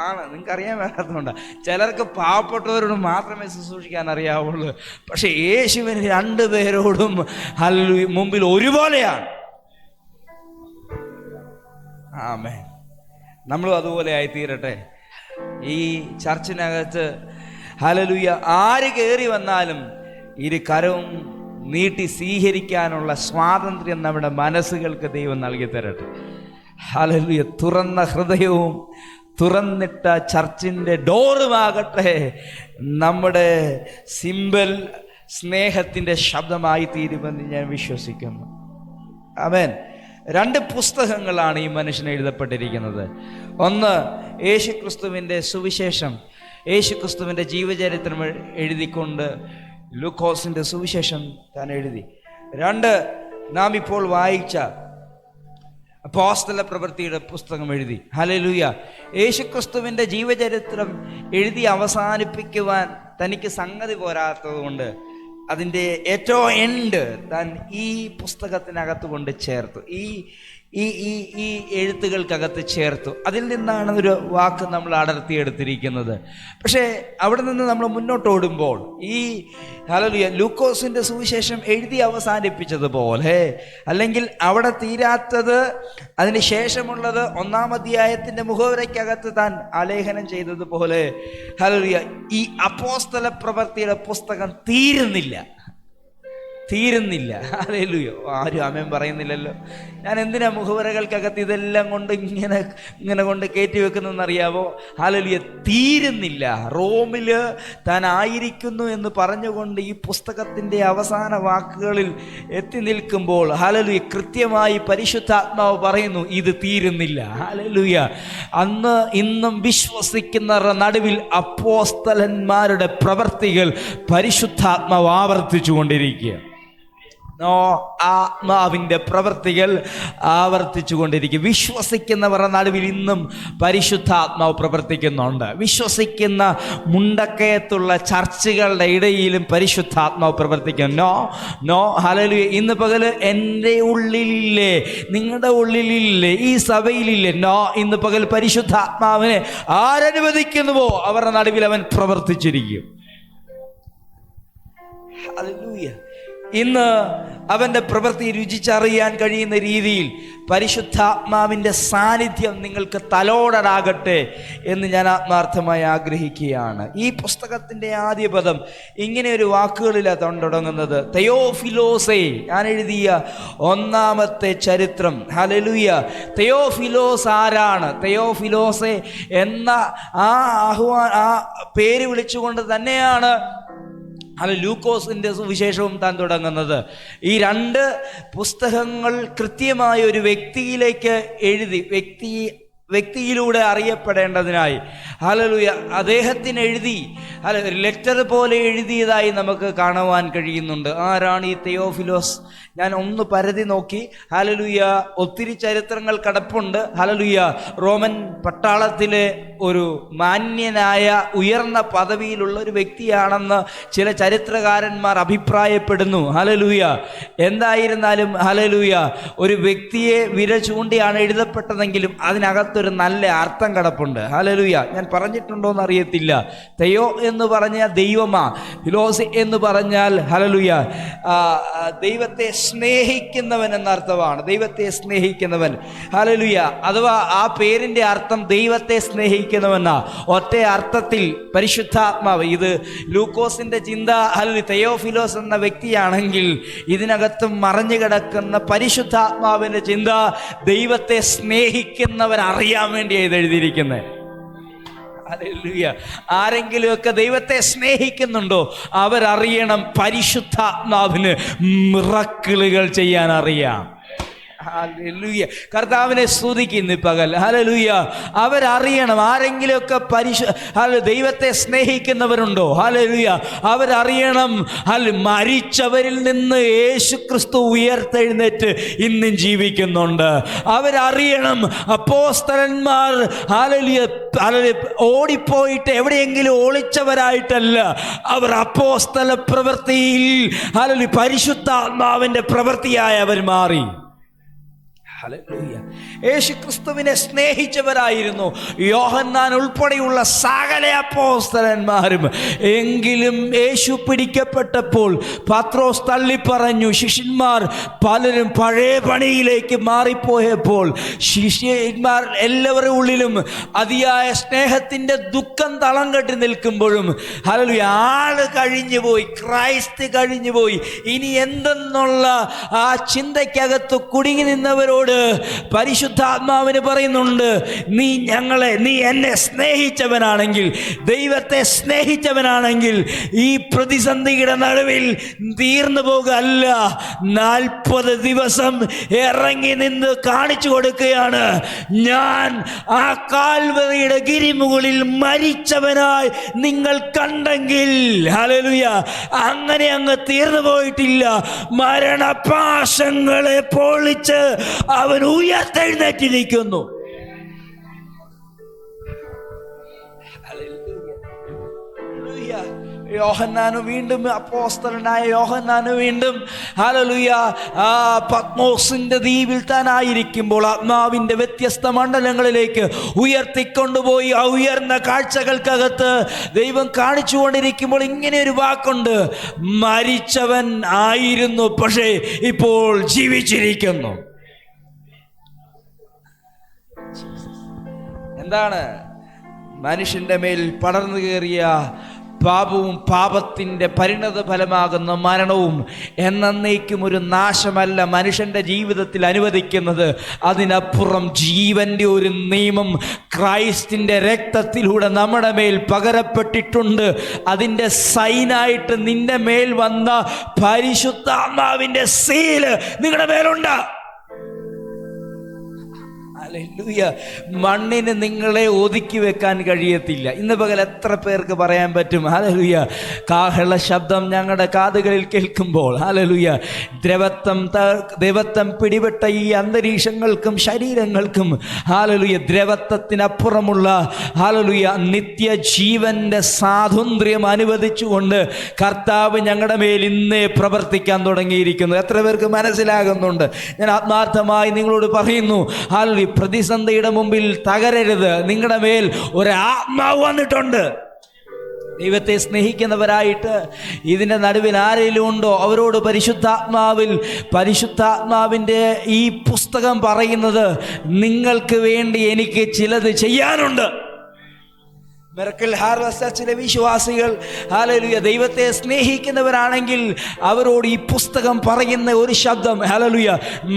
ആണ്, നിങ്ങൾക്ക് അറിയാൻ വേണ്ടതുകൊണ്ട്, ചിലർക്ക് പാവപ്പെട്ടവരോട് മാത്രമേ ശുശ്രൂഷിക്കാൻ അറിയാവുള്ളൂ. പക്ഷെ യേശുവിന് 2 പേരോടും ഹല്ലേലൂയ മുമ്പിൽ ഒരുപോലെയാണ്. ആമേൻ. നമ്മളും അതുപോലെ ആയിത്തീരട്ടെ. ഈ ചർച്ചിനകത്ത്, ഹല്ലേലൂയ, ആര് കയറി വന്നാലും ഇരു കരവും നീട്ടി സ്വീകരിക്കാനുള്ള സ്വാതന്ത്ര്യം നമ്മുടെ മനസ്സുകൾക്ക് ദൈവം നൽകി തരട്ടെ. ഹല്ലേലൂയ. തുറന്ന ഹൃദയവും തുറന്നിട്ട ചർച്ചിൻ്റെ ഡോറുമാകട്ടെ നമ്മുടെ സിംബൽ സ്നേഹത്തിൻ്റെ ശബ്ദമായി തീരുമെന്ന് ഞാൻ വിശ്വസിക്കുന്നു. ആമേൻ. 2 പുസ്തകങ്ങളാണ് ഈ മനുഷ്യന് എഴുതപ്പെട്ടിരിക്കുന്നത്. ഒന്ന് യേശുക്രിസ്തുവിൻ്റെ സുവിശേഷം, യേശുക്രിസ്തുവിൻ്റെ ജീവചരിത്രം എഴുതിക്കൊണ്ട് ലൂക്കോസിൻ്റെ സുവിശേഷം താൻ എഴുതി. 2 നാം ഇപ്പോൾ വായിച്ച അപ്പോസ്തല പ്രവൃത്തിയുടെ പുസ്തകം എഴുതി. ഹല്ലേലൂയ. യേശുക്രിസ്തുവിൻ്റെ ജീവചരിത്രം എഴുതി അവസാനിപ്പിക്കുവാൻ തനിക്ക് സംഗതി പോരാത്തത് കൊണ്ട് അതിൻ്റെ ഏറ്റവും എൻഡ് താൻ ഈ പുസ്തകത്തിനകത്ത് കൊണ്ട് ചേർത്തു. ഈ ഈ ഈ എഴുത്തുകൾക്കകത്ത് ചേർത്തു. അതിൽ നിന്നാണ് ഒരു വാക്ക് നമ്മൾ അടർത്തിയെടുത്തിരിക്കുന്നത്. പക്ഷേ അവിടെ നിന്ന് നമ്മൾ മുന്നോട്ട് ഓടുമ്പോൾ ഈ ഹല്ലേലൂയ ലൂക്കോസിൻ്റെ സുവിശേഷം എഴുതി അവസാനിപ്പിച്ചതുപോലെ, അല്ലെങ്കിൽ അവിടെ തീരാത്തത് അതിന് ശേഷമുള്ളത് 1-ാം അധ്യായത്തിൻ്റെ മുഖവരയ്ക്കകത്ത് താൻ ആലേഖനം ചെയ്തതുപോലെ, ഹല്ലേലൂയ ഈ അപ്പോസ്തല പ്രവൃത്തിയുടെ പുസ്തകം തീരുന്നില്ല. ഹല്ലേലൂയ. ആരും ആമേൻ പറയുന്നില്ലല്ലോ. ഞാൻ എന്തിനാ മുഖവരകൾക്കകത്ത് ഇതെല്ലാം കൊണ്ട് ഇങ്ങനെ കൊണ്ട് കയറ്റി വെക്കുന്നതെന്നറിയാവോ? ഹല്ലേലൂയ തീരുന്നില്ല. റോമിൽ താൻ ആയിരിക്കുന്നു എന്ന് പറഞ്ഞുകൊണ്ട് ഈ പുസ്തകത്തിൻ്റെ അവസാന വാക്കുകളിൽ എത്തി നിൽക്കുമ്പോൾ, ഹല്ലേലൂയ കൃത്യമായി പരിശുദ്ധാത്മാവ് പറയുന്നു ഇത് തീരുന്നില്ല. ഹല്ലേലൂയ. അന്ന് ഇന്നും വിശ്വസിക്കുന്നവരുടെ നടുവിൽ അപ്പോസ്തലന്മാരുടെ പ്രവർത്തികൾ പരിശുദ്ധാത്മാവ് ആവർത്തിച്ചു കൊണ്ടിരിക്കുക. ആത്മാവിൻ്റെ പ്രവൃത്തികൾ ആവർത്തിച്ചു കൊണ്ടിരിക്കും. വിശ്വസിക്കുന്നവരുടെ നടുവിൽ ഇന്നും പരിശുദ്ധാത്മാവ് പ്രവർത്തിക്കുന്നുണ്ട്. വിശ്വസിക്കുന്ന മുണ്ടക്കയത്തുള്ള ചർച്ചുകളുടെ ഇടയിലും പരിശുദ്ധാത്മാവ് പ്രവർത്തിക്കും. No hallelujah. ഇന്ന് പകല് എൻ്റെ ഉള്ളിലില്ലേ, നിങ്ങളുടെ ഉള്ളിലില്ലേ, ഈ സഭയിലില്ലേ? ഇന്ന് പകൽ പരിശുദ്ധാത്മാവിനെ ആരനുവദിക്കുന്നുവോ അവരുടെ നടുവിൽ അവൻ പ്രവർത്തിച്ചിരിക്കും. ഹല്ലേലൂയ. ഇന്ന് അവൻ്റെ പ്രവൃത്തി രുചിച്ചറിയാൻ കഴിയുന്ന രീതിയിൽ പരിശുദ്ധാത്മാവിൻ്റെ സാന്നിധ്യം നിങ്ങൾക്ക് തലോടരാകട്ടെ എന്ന് ഞാൻ ആത്മാർത്ഥമായി ആഗ്രഹിക്കുകയാണ്. ഈ പുസ്തകത്തിൻ്റെ ആദ്യ പദം ഇങ്ങനെ ഒരു വാക്കുകളിലാണ് തുടങ്ങുന്നത്. തെയോഫിലോസേ, ഞാൻ എഴുതിയ 1-ാമത്തെ ചരിത്രം. ഹല്ലേലൂയ. തെയോഫിലോസ് ആരാണ്? തെയോഫിലോസേ എന്ന ആ പേര് വിളിച്ചുകൊണ്ട് തന്നെയാണ് ലൂക്കോസിൻ്റെ സുവിശേഷവും താൻ തുടങ്ങുന്നത്. ഈ 2 പുസ്തകങ്ങൾ കൃത്യമായ ഒരു വ്യക്തിയിലേക്ക് എഴുതി, വ്യക്തിയിലൂടെ അറിയപ്പെടേണ്ടതിനായി ഹല്ലേലൂയ അദ്ദേഹത്തിന് എഴുതി, ഒരു ലെറ്റർ പോലെ എഴുതിയതായി നമുക്ക് കാണുവാൻ കഴിയുന്നുണ്ട്. ആരാണ് ഈ തെയോഫിലോസ്? ഞാൻ ഒന്ന് പരതി നോക്കി. ഹല്ലേലൂയ ഒത്തിരി ചരിത്രങ്ങൾ കിടപ്പുണ്ട്. ഹല്ലേലൂയ റോമൻ പട്ടാളത്തിലെ ഒരു മാന്യനായ ഉയർന്ന പദവിയിലുള്ള ഒരു വ്യക്തിയാണെന്ന് ചില ചരിത്രകാരന്മാർ അഭിപ്രായപ്പെടുന്നു. ഹല്ലേലൂയ. എന്തായിരുന്നാലും ഹല്ലേലൂയ ഒരു വ്യക്തിയെ വിരൽ ചൂണ്ടിയാണ് എഴുതപ്പെട്ടതെങ്കിലും അതിനകത്തൊരു നല്ല അർത്ഥം കിടപ്പുണ്ട്. ഹല്ലേലൂയ. ഞാൻ പറഞ്ഞിട്ടുണ്ടോയെന്ന് അറിയത്തില്ല. തെയോ എന്ന് പറഞ്ഞാൽ ദൈവമാ, ഫിലോസ് എന്ന് പറഞ്ഞാൽ ഹല്ലേലൂയ ദൈവത്തെ സ്നേഹിക്കുന്നവൻ എന്നർത്ഥമാണ്. ദൈവത്തെ സ്നേഹിക്കുന്നവൻ. ഹല്ലേലൂയ. അഥവാ ആ പേരിൻ്റെ അർത്ഥം ദൈവത്തെ സ്നേഹിക്കുന്നവനാ. ഒറ്റ അർത്ഥത്തിൽ പരിശുദ്ധാത്മാവ്. ഇത് ലൂക്കോസിൻ്റെ ചിന്ത. ഹല്ലേലൂയ തെയോഫിലോസ് എന്ന വ്യക്തിയാണെങ്കിൽ ഇതിനകത്ത് മറഞ്ഞു കിടക്കുന്ന പരിശുദ്ധാത്മാവിൻ്റെ ചിന്ത ദൈവത്തെ സ്നേഹിക്കുന്നവൻ അറിയാൻ വേണ്ടിയാണ് ഇത് എഴുതിയിരിക്കുന്നത്. ഹല്ലേലൂയ. ആരെങ്കിലുമൊക്കെ ദൈവത്തെ സ്നേഹിക്കുന്നുണ്ടോ അവരറിയണം പരിശുദ്ധാത്മാവിന് മിറക്കിളുകൾ ചെയ്യാൻ അറിയാം. ഹല്ലേലൂയ. കർത്താവിനെ സ്തുതിക്കുന്നു പകൽ. ഹല്ലേലൂയ. അവരറിയണം. ആരെങ്കിലുമൊക്കെ ദൈവത്തെ സ്നേഹിക്കുന്നവരുണ്ടോ? ഹല്ലേലൂയ. അവരറിയണം മരിച്ചവരിൽ നിന്ന് യേശുക്രിസ്തു ഉയർത്തെഴുന്നേറ്റ് ഇന്നും ജീവിക്കുന്നുണ്ട്. അവരറിയണം അപ്പോസ്തലന്മാർ ഹല്ലേലൂയ ഓടിപ്പോയിട്ട് എവിടെയെങ്കിലും ഒളിച്ചവരായിട്ടല്ല. അവർ അപ്പോസ്തല പ്രവൃത്തിയിൽ ഹല്ലേലൂയ പരിശുദ്ധാത്മാവിൻ്റെ പ്രവൃത്തിയായി അവർ മാറി. ഹല്ലേലൂയ. യേശുക്രിസ്തുവിനെ സ്നേഹിച്ചവരായിരുന്നു യോഹന്നാൻ ഉൾപ്പെടെയുള്ള സകല അപ്പോസ്തലന്മാരും. എങ്കിലും യേശു പിടിക്കപ്പെട്ടപ്പോൾ പത്രോസ് തള്ളിപ്പറഞ്ഞു. ശിഷ്യന്മാർ പലരും പഴയ പണിയിലേക്ക് മാറിപ്പോയപ്പോൾ ശിഷ്യന്മാർ എല്ലാവരുടെ ഉള്ളിലും അതിയായ സ്നേഹത്തിൻ്റെ ദുഃഖം തളം കെട്ടി നിൽക്കുമ്പോഴും ഹല്ലേലൂയ ആള് കഴിഞ്ഞുപോയി, ക്രൈസ്ത് കഴിഞ്ഞുപോയി, ഇനി എന്തെന്നുള്ള ആ ചിന്തയ്ക്കകത്ത് കുടുങ്ങി നിന്നവരോട് പരിശുദ്ധാത്മാവിന് പറയുന്നുണ്ട്, നീ എന്നെ സ്നേഹിച്ചവനാണെങ്കിൽ, ദൈവത്തെ സ്നേഹിച്ചവനാണെങ്കിൽ ഈ പ്രതിസന്ധിയുടെ നടുവിൽ തീർന്നു പോകുകയല്ല, 40 ദിവസം ഇറങ്ങി നിന്ന് കാണിച്ചു കൊടുക്കുകയാണ്. ഞാൻ ആ കാൽവറിയുടെ ഗിരിമുകളിൽ മരിച്ചവനായി നിങ്ങൾ കണ്ടെങ്കിൽ ഹല്ലേലൂയ അങ്ങനെ അങ്ങ് തീർന്നു പോയിട്ടില്ല. മരണപാശങ്ങളെ പൊളിച്ച് അവൻ ഉയർത്തെഴുന്നേറ്റിരിക്കുന്നു. യോഹന്നാന് വീണ്ടും, അപ്പോസ്തലനായ യോഹന്നാന് വീണ്ടും ഹല്ലേലൂയ പത്മോസിന്റെ ദ്വീപിൽ താനായിരിക്കുമ്പോൾ ആത്മാവിന്റെ വ്യത്യസ്ത മണ്ഡലങ്ങളിലേക്ക് ഉയർത്തിക്കൊണ്ടുപോയി ആ ഉയർന്ന കാഴ്ചകൾക്കകത്ത് ദൈവം കാണിച്ചുകൊണ്ടിരിക്കുമ്പോൾ ഇങ്ങനെ ഒരു വാക്കുണ്ട്: മരിച്ചവൻ ആയിരുന്നു, പക്ഷേ ഇപ്പോൾ ജീവിച്ചിരിക്കുന്നു. എന്താണ്? മനുഷ്യന്റെ മേൽ പടർന്നു കയറിയ പാപവും പാപത്തിൻ്റെ പരിണത ഫലമാകുന്ന മരണവും എന്നേക്കും ഒരു നാശമല്ല മനുഷ്യൻ്റെ ജീവിതത്തിൽ അനുവദിക്കുന്നത്. അതിനപ്പുറം ജീവൻ്റെ ഒരു നിയമം ക്രൈസ്റ്റിൻ്റെ രക്തത്തിലൂടെ നമ്മുടെ മേൽ പകരപ്പെട്ടിട്ടുണ്ട്. അതിൻ്റെ സൈനായിട്ട് നിന്റെ മേൽ വന്ന പരിശുദ്ധാത്മാവിൻ്റെ സീല് നിങ്ങളുടെ മേലുണ്ട്. ഹല്ലേലൂയ. മണ്ണിന് നിങ്ങളെ ഒതുക്കി വെക്കാൻ കഴിയത്തില്ല. ഇന്ന് പകൽ എത്ര പേർക്ക് പറയാൻ പറ്റും ഹല്ലേലൂയ? കാഹള ശബ്ദം ഞങ്ങളുടെ കാതുകളിൽ കേൾക്കുമ്പോൾ ഹല്ലേലൂയ, ദ്രവത്വം പിടിപെട്ട ഈ അന്തരീക്ഷങ്ങൾക്കും ശരീരങ്ങൾക്കും ഹല്ലേലൂയ ദ്രവത്വത്തിനപ്പുറമുള്ള ഹല്ലേലൂയ നിത്യജീവന്റെ സ്വാതന്ത്ര്യം അനുവദിച്ചുകൊണ്ട് കർത്താവ് ഞങ്ങളുടെ മേൽ ഇന്നേ പ്രവർത്തിക്കാൻ തുടങ്ങിയിരിക്കുന്നു. എത്ര പേർക്ക് മനസ്സിലാകുന്നുണ്ട്? ഞാൻ ആത്മാർത്ഥമായി നിങ്ങളോട് പറയുന്നു, ഹല്ലേലൂയ, പ്രതിസന്ധിയുടെ മുമ്പിൽ തകരരുത്. നിങ്ങളുടെ മേൽ ഒരു ആത്മാവ് വന്നിട്ടുണ്ട്. ദൈവത്തെ സ്നേഹിക്കുന്നവരായിട്ട് ഇതിൻ്റെ നടുവിൽ ആരെങ്കിലും ഉണ്ടോ? അവരോട് പരിശുദ്ധാത്മാവിൻ്റെ ഈ പുസ്തകം പറയുന്നത്, നിങ്ങൾക്ക് വേണ്ടി എനിക്ക് ചിലത് ചെയ്യാനുണ്ട്. മിറക്കിൾ ഹാർവസ്റ്റ് ചർച്ചിലെ വിശ്വാസികൾ ഹല്ലേലൂയ ദൈവത്തെ സ്നേഹിക്കുന്നവരാണെങ്കിൽ അവരോട് ഈ പുസ്തകം പറയുന്ന ഒരു ശബ്ദം ഹല്ലേലൂയ,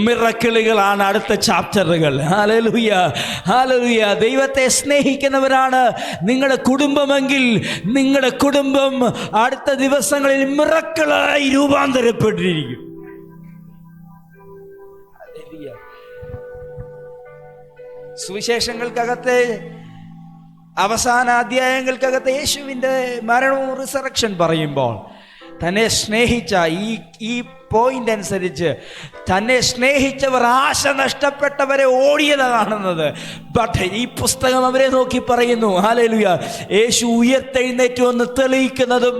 മിറക്കിളുകളാണ് അടുത്ത ചാപ്റ്ററുകൾ. Hallelujah hallelujah. ദൈവത്തെ സ്നേഹിക്കുന്നവരാണ് നിങ്ങളുടെ കുടുംബമെങ്കിൽ നിങ്ങളുടെ കുടുംബം അടുത്ത ദിവസങ്ങളിൽ മിറക്കിളായി രൂപാന്തരപ്പെട്ടിരിക്കും. ഹല്ലേലൂയ. സുവിശേഷങ്ങൾക്കകത്തെ അവസാന അധ്യായങ്ങൾക്കകത്ത് യേശുവിൻ്റെ മരണവും റിസറക്ഷൻ പറയുമ്പോൾ തന്നെ സ്നേഹിച്ച ഈ പോയിന്റ് അനുസരിച്ച് തന്നെ സ്നേഹിച്ചവർ ആശ നഷ്ടപ്പെട്ടവരെ ഓടിയതാണ് കാണുന്നത്. ബട്ട് ഈ പുസ്തകം അവരെ നോക്കി പറയുന്നു ഹല്ലേലൂയ, യേശു ഉയർത്തെഴുന്നേറ്റു എന്ന് തെളിയിക്കുന്നതും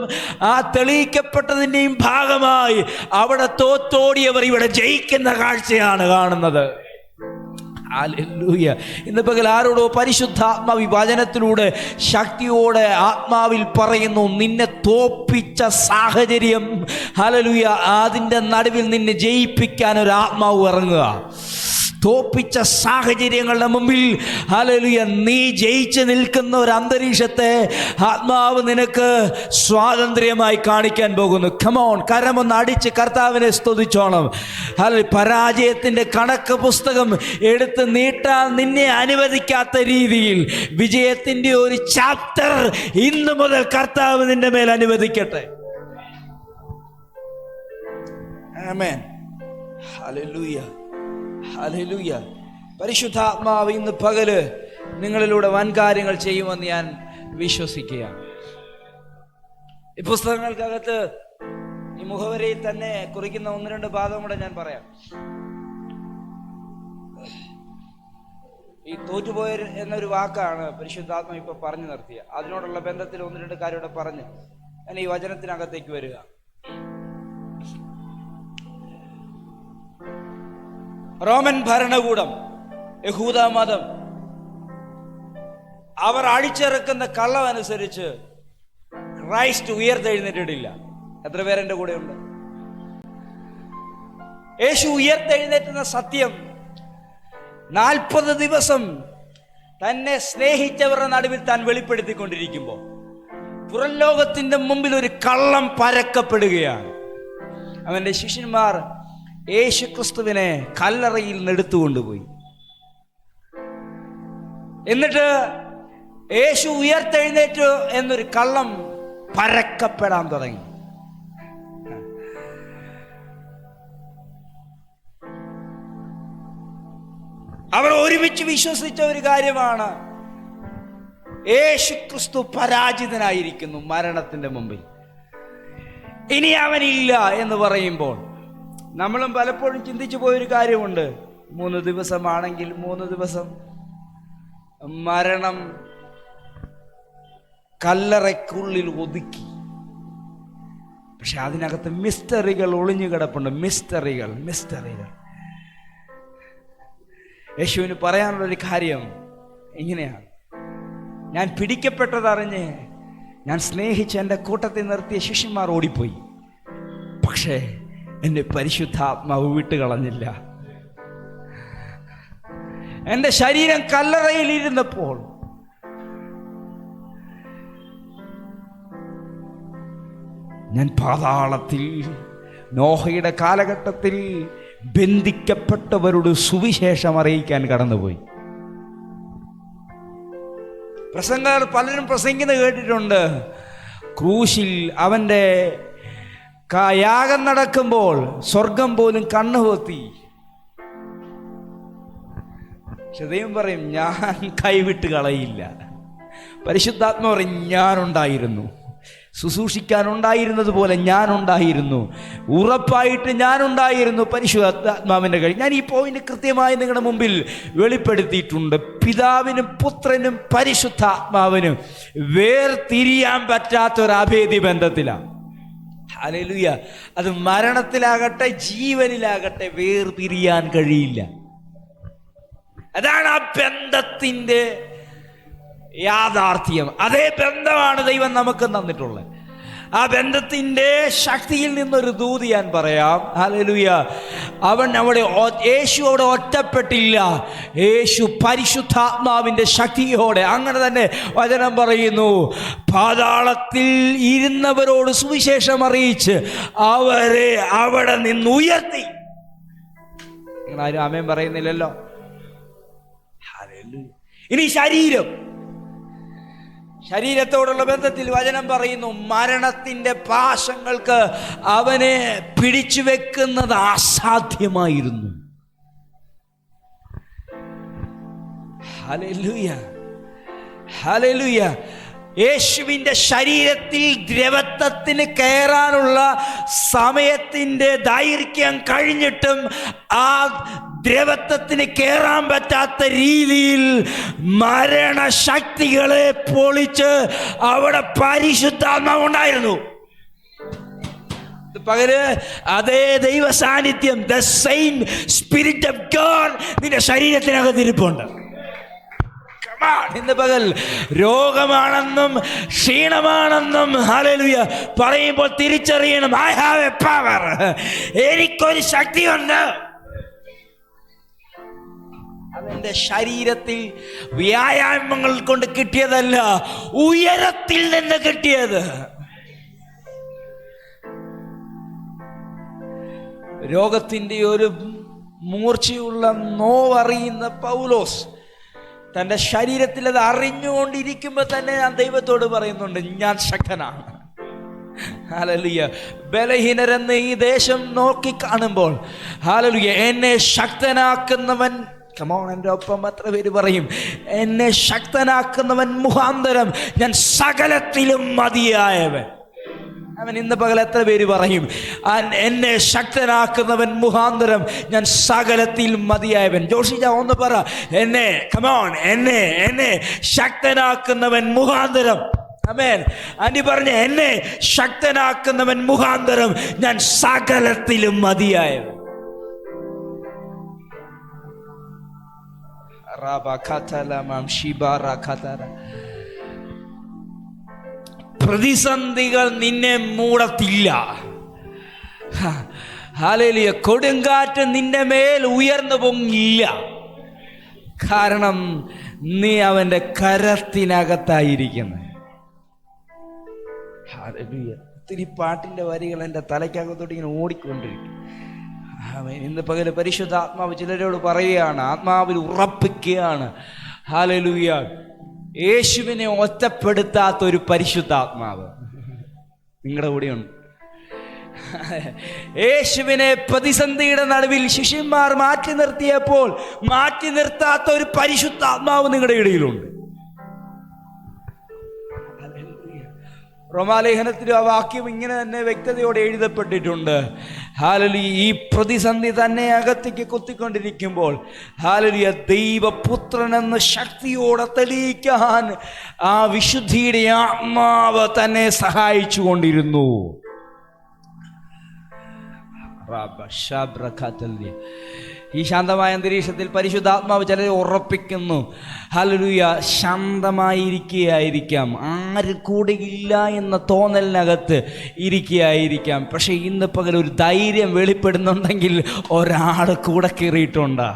ആ തെളിയിക്കപ്പെട്ടതിൻ്റെയും ഭാഗമായി അവിടെ തോത്തോടിയവർ ഇവിടെ ജയിക്കുന്ന കാഴ്ചയാണ് കാണുന്നത്. ഹല്ലേലൂയ. ഇന്ന് പകൽ ആരോടോ പരിശുദ്ധാത്മാവ് വചനത്തിലൂടെ ശക്തിയോടെ ആത്മാവിൽ പറയുന്നു, നിന്നെ തോപ്പിച്ച സാഹചര്യം ഹല്ലേലൂയ അതിൻ്റെ നടുവിൽ നിന്നെ ജയിപ്പിക്കാൻ ഒരു ആത്മാവ് ഇറങ്ങുക. തോപ്പിച്ച സാഹചര്യങ്ങളുടെ മുമ്പിൽ ഹല്ലേലൂയ നീ ജയിച്ച് നിൽക്കുന്ന ഒരു അന്തരീക്ഷത്തെ ആത്മാവ് നിനക്ക് സ്വാതന്ത്ര്യമായി കാണിക്കാൻ പോകുന്നു. കമോൺ, കരമൊന്ന് അടിച്ച് കർത്താവിനെ സ്തുതിച്ചോണം. ഹല്ലേലൂയ. പരാജയത്തിൻ്റെ കണക്ക് പുസ്തകം എടുത്ത് നീട്ടാൻ നിന്നെ അനുവദിക്കാത്ത രീതിയിൽ വിജയത്തിൻ്റെ ഒരു ചാപ്റ്റർ ഇന്ന് മുതൽ കർത്താവ് നിന്റെ മേൽ അനുവദിക്കട്ടെ. ആമേൻ. Hallelujah hallelujah. പരിശുദ്ധാത്മാവ് ഇന്ന് പകല് നിങ്ങളിലൂടെ വൻ കാര്യങ്ങൾ ചെയ്യുമെന്ന് ഞാൻ വിശ്വസിക്കുകയാണ്. ഈ പുസ്തകങ്ങൾക്കകത്ത് ഈ മുഖവരയിൽ തന്നെ കുറിക്കുന്ന 1-2 ഭാഗം കൂടെ ഞാൻ പറയാം. ഈ തോറ്റുപോയർ എന്നൊരു വാക്കാണ് പരിശുദ്ധാത്മ ഇപ്പൊ പറഞ്ഞു നിർത്തിയ. അതിനോടുള്ള ബന്ധത്തിൽ 1-2 കാര്യം പറഞ്ഞ് ഞാൻ ഈ വചനത്തിനകത്തേക്ക് വരിക. റോമൻ ഭരണകൂടം, യഹൂദ മതം, അവർ അടിച്ചിറക്കുന്ന കള്ളം അനുസരിച്ച് ക്രൈസ്റ്റ് ഉയർത്തെഴുന്നേറ്റിട്ടില്ല. എത്ര പേരെന്റെ കൂടെ ഉണ്ട്? യേശു ഉയർത്തെഴുന്നേറ്റുന്ന സത്യം 40 ദിവസം തന്നെ സ്നേഹിച്ചവരുടെ നടുവിൽ താൻ വെളിപ്പെടുത്തിക്കൊണ്ടിരിക്കുമ്പോൾ പുറം ലോകത്തിന്റെ മുമ്പിൽ ഒരു കള്ളം പരക്കപ്പെടുകയാണ്. അവന്റെ ശിഷ്യന്മാർ യേശു ക്രിസ്തുവിനെ കല്ലറയിൽ നിന്ന് എടുത്തുകൊണ്ടുപോയി. എന്നിട്ട് യേശു ഉയർത്തെഴുന്നേറ്റു എന്നൊരു കള്ളം പരക്കപ്പെടാൻ തുടങ്ങി. അവർ ഒരുമിച്ച് വിശ്വസിച്ച ഒരു കാര്യമാണ്, യേശു ക്രിസ്തു പരാജിതനായിരിക്കുന്നു മരണത്തിന്റെ മുമ്പിൽ, ഇനി അവനില്ല എന്ന് പറയുമ്പോൾ നമ്മളും പലപ്പോഴും ചിന്തിച്ചു പോയൊരു കാര്യമുണ്ട്. 3 ദിവസമാണെങ്കിൽ 3 ദിവസം മരണം കല്ലറയ്ക്കുള്ളിൽ ഒതുക്കി. പക്ഷെ അതിനകത്ത് മിസ്റ്ററികൾ ഒളിഞ്ഞു കിടപ്പുണ്ട്. മിസ്റ്ററികൾ. യേശുവിന് പറയാനുള്ളൊരു കാര്യം ഇങ്ങനെയാണ്: ഞാൻ പിടിക്കപ്പെട്ടതറിഞ്ഞ് ഞാൻ സ്നേഹിച്ച് എൻ്റെ കൂട്ടത്തിൽ നിർത്തിയ ശിഷ്യന്മാർ ഓടിപ്പോയി, പക്ഷേ എൻ്റെ പരിശുദ്ധാത്മാവ് വിട്ടുകളഞ്ഞില്ല. എൻ്റെ ശരീരം കല്ലറയിലിരുന്നപ്പോൾ ഞാൻ പാതാളത്തിൽ നോഹയുടെ കാലഘട്ടത്തിൽ ബന്ധിക്കപ്പെട്ടവരോട് സുവിശേഷം അറിയിക്കാൻ കടന്നുപോയി. പ്രസംഗകർ പലരും പ്രസംഗിക്കുന്നത് കേട്ടിട്ടുണ്ട്. ക്രൂശിൽ അവൻ്റെ യാഗം നടക്കുമ്പോൾ സ്വർഗം പോലും കണ്ണുപൊത്തി. പക്ഷെ ദൈവം പറയും, ഞാൻ കൈവിട്ട് കളയില്ല. പരിശുദ്ധാത്മ പറയും, ഞാനുണ്ടായിരുന്നു. ശുശ്രൂഷിക്കാനുണ്ടായിരുന്നത് പോലെ ഞാനുണ്ടായിരുന്നു. ഉറപ്പായിട്ട് ഞാനുണ്ടായിരുന്നു പരിശുദ്ധാത്മാവിൻ്റെ കൈ. ഞാൻ ഈ പോയിന്റ് കൃത്യമായി നിങ്ങളുടെ മുമ്പിൽ വെളിപ്പെടുത്തിയിട്ടുണ്ട്. പിതാവിനും പുത്രനും പരിശുദ്ധാത്മാവിനും വേർതിരിയാൻ പറ്റാത്തൊരു അഭേദ്യ ബന്ധത്തിലാണ്. ഹല്ലേലൂയ. അത് മരണത്തിലാകട്ടെ ജീവനിലാകട്ടെ വേർതിരിയാൻ കഴിയില്ല. അതാണ് ആ ബന്ധത്തിൻ്റെ യാഥാർത്ഥ്യം. അതേ ബന്ധമാണ് ദൈവം നമുക്ക് തന്നിട്ടുള്ളത്. ആ ബന്ധത്തിൻ്റെ ശക്തിയിൽ നിന്നൊരു ദൂത് ഞാൻ പറയാം. ഹല്ലേലൂയ. യേശു അവിടെ ഒറ്റപ്പെട്ടില്ല. യേശു പരിശുദ്ധാത്മാവിൻ്റെ ശക്തിയോടെ, അങ്ങനെ തന്നെ വചനം പറയുന്നു, പാതാളത്തിൽ ഇരുന്നവരോട് സുവിശേഷം അറിയിച്ച് അവരെ അവിടെ നിന്ന് ഉയർത്തി. നിങ്ങളാരും ആമേൻ പറയുന്നില്ലല്ലോ. ഹല്ലേലൂയ. ഇനി ശരീരത്തോടുള്ള ബന്ധത്തിൽ വചനം പറയുന്നു, മരണത്തിൻ്റെ പാശങ്ങൾക്ക് അവനെ പിടിച്ചു വെക്കുന്നത് അസാധ്യമായിരുന്നു. ഹല്ലേലൂയ. ഹല്ലേലൂയ. യേശുവിൻ്റെ ശരീരത്തിൽ ദ്രവത്വത്തിന് കയറാനുള്ള സമയത്തിൻ്റെ ദൈർഘ്യം കഴിഞ്ഞിട്ടും ആ ദ്രവത്വത്തിന് കയറാൻ പറ്റാത്ത രീതിയിൽ മരണശക്തികളെ പൊളിച്ച് അവിടെ പരിശുദ്ധാത്മാവ് ഉണ്ടായിരുന്നു. പകരം അതേ ദൈവ സാന്നിധ്യം, the same spirit of God നിന്റെ ശരീരത്തിനകത്ത് ഇരിപ്പുണ്ട്. ഇന്ന് പകൽ രോഗമാണെന്നും ക്ഷീണമാണെന്നും ഹല്ലേലൂയ പറയുമ്പോൾ തിരിച്ചറിയണം, ഐ ഹാവ് എ പവർ. എനിക്കൊരു ശക്തിയുണ്ട്. അതെന്റെ ശരീരത്തിൽ വ്യായാമങ്ങൾ കൊണ്ട് കിട്ടിയതല്ല, ഉയരത്തിൽ നിന്ന് കിട്ടിയത്. രോഗത്തിൻ്റെ ഒരു മൂർച്ചയുള്ള നോവറിയുന്ന പൗലോസ് തൻ്റെ ശരീരത്തിൽ അത് അറിഞ്ഞുകൊണ്ടിരിക്കുമ്പോൾ തന്നെ ഞാൻ ദൈവത്തോട് പറയുന്നുണ്ട്, ഞാൻ ശക്തനാണ്. ഹല്ലേലൂയ. ബലഹീനരെന്ന് ഈ ദേശം നോക്കി കാണുമ്പോൾ ഹല്ലേലൂയ എന്നെ ശക്തനാക്കുന്നവൻ, കമോൺ, എൻ്റെ ഒപ്പം എത്ര പേര് പറയും, എന്നെ ശക്തനാക്കുന്നവൻ മുഖാന്തരം ഞാൻ സകലത്തിലും മതിയായവൻ. അവൻ ഇന്ന് പകൽ എത്ര പേര് പറയും, എന്നെ ശക്തനാക്കുന്നവൻ മുഖാന്തരം ഞാൻ സകലത്തിൽ മതിയായവൻ. ജോഷിജ ഒന്ന് പറ, എന്നെ കമോൺ, എന്നെ ശക്തനാക്കുന്നവൻ മുഖാന്തരം. ആമേൻ. ആന്റി പറഞ്ഞ, എന്നെ ശക്തനാക്കുന്നവൻ മുഖാന്തരം ഞാൻ സകലത്തിലും മതിയായവൻ. പ്രതിസന്ധികൾ നിന്നെ മൂടത്തില്ല. ഹല്ലേലൂയ. കൊടുങ്കാറ്റ് നിന്റെ മേൽ ഉയർന്നു പൊങ്ങില്ല. കാരണം നീ അവൻ്റെ കരത്തിനകത്തായിരിക്കുന്നു. ഹല്ലേലൂയ. ഒത്തിരി പാട്ടിൻ്റെ വരികൾ എൻ്റെ തലയ്ക്കകത്തോട്ട് ഇങ്ങനെ ഓടിക്കൊണ്ടിരിക്കും. ഇന്ന് പകല് പരിശുദ്ധാത്മാവ് ചിലരോട് പറയുകയാണ്, ആത്മാവിൽ ഉറപ്പിക്കുകയാണ്. ഹല്ലേലൂയ. യേശുവിനെ ഒറ്റപ്പെടുത്താത്തൊരു പരിശുദ്ധാത്മാവ് നിങ്ങളുടെ കൂടെയുണ്ട്. യേശുവിനെ പ്രതിസന്ധിയുടെ നടുവിൽ ശിഷ്യന്മാർ മാറ്റി നിർത്തിയപ്പോൾ മാറ്റി നിർത്താത്ത ഒരു പരിശുദ്ധാത്മാവ് നിങ്ങളുടെ ഇടയിലുണ്ട്. റോമാലേഖനത്തിലും ആ വാക്യം ഇങ്ങനെ തന്നെ വ്യക്തതയോടെ എഴുതപ്പെട്ടിട്ടുണ്ട്. ഹല്ലേലൂയ. ഈ പ്രതിസന്ധി തന്നെ അകത്തേക്ക് കുത്തിക്കൊണ്ടിരിക്കുമ്പോൾ ഹല്ലേലൂയ ദൈവപുത്രനെന്ന് ശക്തിയോടെ തെളിയിക്കാൻ ആ വിശുദ്ധിയുടെ ആത്മാവ് തന്നെ സഹായിച്ചു കൊണ്ടിരുന്നു. ഈ ശാന്തമായ അന്തരീക്ഷത്തിൽ പരിശുദ്ധാത്മാവ് ചിലരെ ഉറപ്പിക്കുന്നു. ഹല്ലേലൂയ. ശാന്തമായിരിക്കുകയായിരിക്കാം, ആരും കൂടെ ഇല്ല എന്ന തോന്നലിനകത്ത് ഇരിക്കുകയായിരിക്കാം. പക്ഷെ ഇന്ന് പകൽ ഒരു ധൈര്യം വെളിപ്പെടുന്നുണ്ടെങ്കിൽ ഒരാൾ കൂടെ കയറിയിട്ടുണ്ടാ.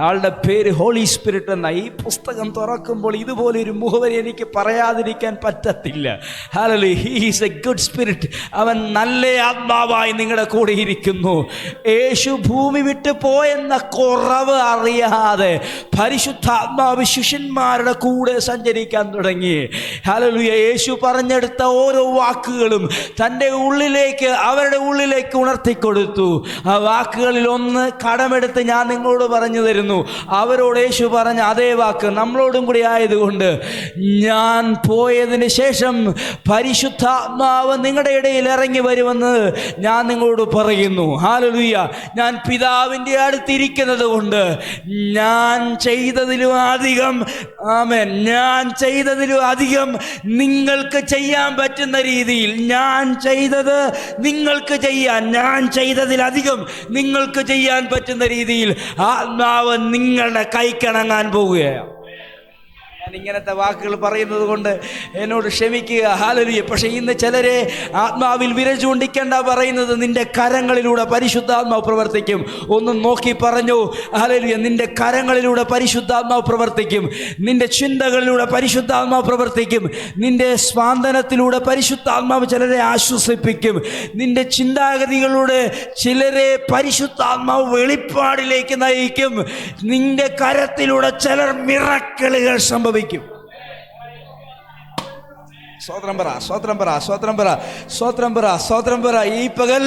ആളുടെ പേര് ഹോളി സ്പിരിറ്റ് എന്ന. ഈ പുസ്തകം തുറക്കുമ്പോൾ ഇതുപോലെ ഒരു മുഖവരി എനിക്ക് പറയാതിരിക്കാൻ പറ്റത്തില്ല. Hallelujah. He is A good spirit. അവൻ നല്ല ആത്മാവായി നിങ്ങളുടെ കൂടെ ഇരിക്കുന്നു. യേശു ഭൂമി വിട്ട് പോയെന്ന കുറവ് അറിയാതെ പരിശുദ്ധാത്മാവ് ശിഷ്യന്മാരുടെ കൂടെ സഞ്ചരിക്കാൻ തുടങ്ങി. ഹല്ലേലൂയ. യേശു പറഞ്ഞെടുത്ത ഓരോ വാക്കുകളും തൻ്റെ ഉള്ളിലേക്ക്, അവരുടെ ഉള്ളിലേക്ക് ഉണർത്തിക്കൊടുത്തു. ആ വാക്കുകളിൽ ഒന്ന് കടമെടുത്ത് ഞാൻ നിങ്ങളോട് പറഞ്ഞു തരുന്നു. അവരോട് യേശു പറഞ്ഞ അതേ വാക്ക് നമ്മളോടും കൂടി ആയതുകൊണ്ട്, ഞാൻ പോയതിന് ശേഷം പരിശുദ്ധാത്മാവ് നിങ്ങളുടെ ഇടയിൽ ഇറങ്ങി വരുമെന്ന് ഞാൻ നിങ്ങളോട് പറയുന്നു. ഹല്ലേലൂയ. ഞാൻ പിതാവിൻ്റെ അടുത്തിരിക്കുന്നത് കൊണ്ട് ഞാൻ ചെയ്തതിലും അധികം, ആമേൻ, ഞാൻ ചെയ്തതിലും അധികം നിങ്ങൾക്ക് ചെയ്യാൻ പറ്റുന്ന രീതിയിൽ, ഞാൻ ചെയ്തത് നിങ്ങൾക്ക് ചെയ്യാൻ, ഞാൻ ചെയ്തതിലധികം നിങ്ങൾക്ക് ചെയ്യാൻ പറ്റുന്ന രീതിയിൽ ആത്മാവ് നിങ്ങളുടെ കൈക്കണങ്ങാൻ പോവുകയാണ്. ഞാൻ ഇങ്ങനത്തെ വാക്കുകൾ പറയുന്നത് കൊണ്ട് എന്നോട് ക്ഷമിക്കുക. ഹല്ലേലൂയ. പക്ഷേ ഇന്ന് ചിലരെ ആത്മാവിൽ വിരൽ ചൂണ്ടിക്കേണ്ട പറയുന്നത്, നിന്റെ കരങ്ങളിലൂടെ പരിശുദ്ധാത്മാവ് പ്രവർത്തിക്കും. ഒന്ന് നോക്കി പറഞ്ഞു. ഹല്ലേലൂയ. നിന്റെ കരങ്ങളിലൂടെ പരിശുദ്ധാത്മാവ് പ്രവർത്തിക്കും. നിന്റെ ചിന്തകളിലൂടെ പരിശുദ്ധാത്മാവ് പ്രവർത്തിക്കും. നിന്റെ സ്വാന്തനത്തിലൂടെ പരിശുദ്ധാത്മാവ് ചിലരെ ആശ്വസിപ്പിക്കും. നിന്റെ ചിന്താഗതികളിലൂടെ ചിലരെ പരിശുദ്ധാത്മാവ് വെളിപ്പാടിലേക്ക് നയിക്കും. നിന്റെ കരത്തിലൂടെ ചിലർ മിറക്കിളുകൾ സംഭവിക്കും. സ്വത്രം പറ, സ്വത്രം പറ, സ്വത്രം പറ, സ്വത്രം പറ, സ്വത്രം പറ. ഈ പകൽ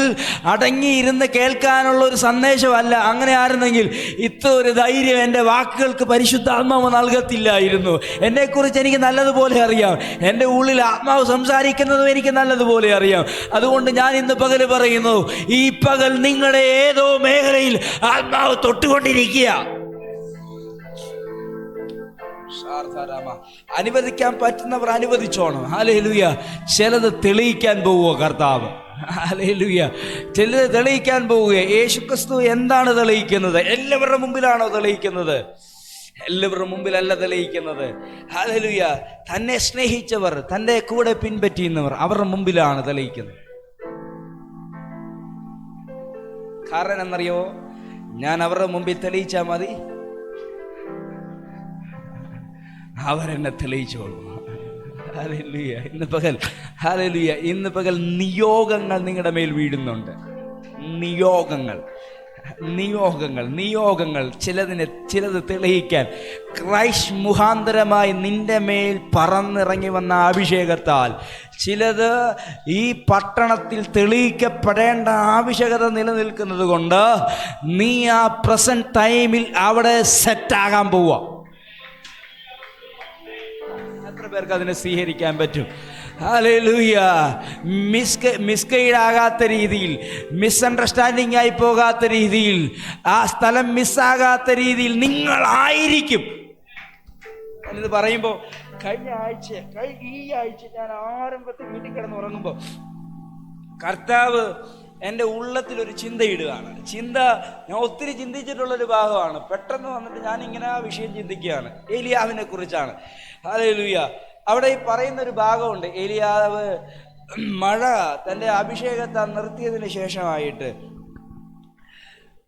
അടങ്ങിയിരുന്ന് കേൾക്കാനുള്ള ഒരു സന്ദേശമല്ല. അങ്ങനെ ആയിരുന്നെങ്കിൽ ഇത്ര ഒരു ധൈര്യം എൻ്റെ വാക്കുകൾക്ക് പരിശുദ്ധാത്മാവ് നൽകത്തില്ലായിരുന്നു. എന്നെക്കുറിച്ച് എനിക്ക് നല്ലതുപോലെ അറിയാം. എൻ്റെ ഉള്ളിൽ ആത്മാവ് സംസാരിക്കുന്നതും എനിക്ക് നല്ലതുപോലെ അറിയാം. അതുകൊണ്ട് ഞാൻ ഇന്ന് പകൽ പറയുന്നു, ഈ പകൽ നിങ്ങളുടെ ഏതോ മേഖലയിൽ ആത്മാവ് തൊട്ടുകൊണ്ടിരിക്കുക. അനുവദിക്കാൻ പറ്റുന്നവർ അനുവദിച്ചോണം. ഹല്ലേലൂയ. ചിലത് തെളിയിക്കാൻ പോവുക കർത്താവ്. ഹല്ലേലൂയ. ചിലത് തെളിയിക്കാൻ പോവുക. യേശുക്രിസ്തു എന്താണ് തെളിയിക്കുന്നത്? എല്ലാവരുടെ മുമ്പിലാണോ തെളിയിക്കുന്നത്? എല്ലാവരുടെ മുമ്പിലല്ല തെളിയിക്കുന്നത്. ഹല്ലേലൂയ. തന്നെ സ്നേഹിച്ചവർ, തൻ്റെ കൂടെ പിൻപറ്റിയുന്നവർ, അവരുടെ മുമ്പിലാണ് തെളിയിക്കുന്നത്. കാരണം എന്നറിയോ? ഞാൻ അവരുടെ മുമ്പിൽ തെളിയിച്ചാൽ മതി, അവരെന്നെ തെളിയിച്ചോളൂ. ഹല്ലേലൂയ. ഇന്ന് പകൽ, ഹല്ലേലൂയ, ഇന്ന് പകൽ നിയോഗങ്ങൾ നിങ്ങളുടെ മേൽ വീഴുന്നുണ്ട്. നിയോഗങ്ങൾ, നിയോഗങ്ങൾ, നിയോഗങ്ങൾ. ചിലത് തെളിയിക്കാൻ ക്രൈസ്റ്റ് മുഖാന്തരമായി നിന്റെ മേൽ പറന്നിറങ്ങി വന്ന അഭിഷേകത്താൽ ചിലത് ഈ പട്ടണത്തിൽ തെളിയിക്കപ്പെടേണ്ട ആവശ്യകത നിലനിൽക്കുന്നത് കൊണ്ട് നീ ആ പ്രസന്റ് ടൈമിൽ അവിടെ സെറ്റാകാൻ പോവുക. എത്ര പേർക്ക് അതിനെ സ്വീകരിക്കാൻ പറ്റും? ഹല്ലേലൂയ. മിസ്ഗൈഡ് ആകാത്ത രീതിയിൽ, മിസ്അണ്ടർസ്റ്റാൻഡിങ് ആയി പോകാത്ത രീതിയിൽ, ആ സ്ഥലം മിസ്സാകാത്ത രീതിയിൽ നിങ്ങളായിരിക്കും. ഞാനിത് പറയുമ്പോൾ ഈ ആഴ്ച ഞാൻ ആരംഭത്തിൽ വീട്ടിൽ കിടന്ന് ഉറങ്ങുമ്പോൾ കർത്താവ് എൻ്റെ ഉള്ളത്തിലൊരു ചിന്തയിടുകയാണ്. ചിന്ത ഞാൻ ഒത്തിരി ചിന്തിച്ചിട്ടുള്ളൊരു ഭാഗമാണ്. പെട്ടെന്ന് വന്നിട്ട് ഞാൻ ഇങ്ങനെ ആ വിഷയം ചിന്തിക്കുകയാണ്. ഏലിയാവിനെ കുറിച്ചാണ്. ഹല്ലേലൂയ. അവിടെ ഈ പറയുന്നൊരു ഭാഗമുണ്ട്. ഏലിയാവ് മഴ തൻ്റെ അഭിഷേകത്താൽ നിർത്തിയതിന് ശേഷമായിട്ട്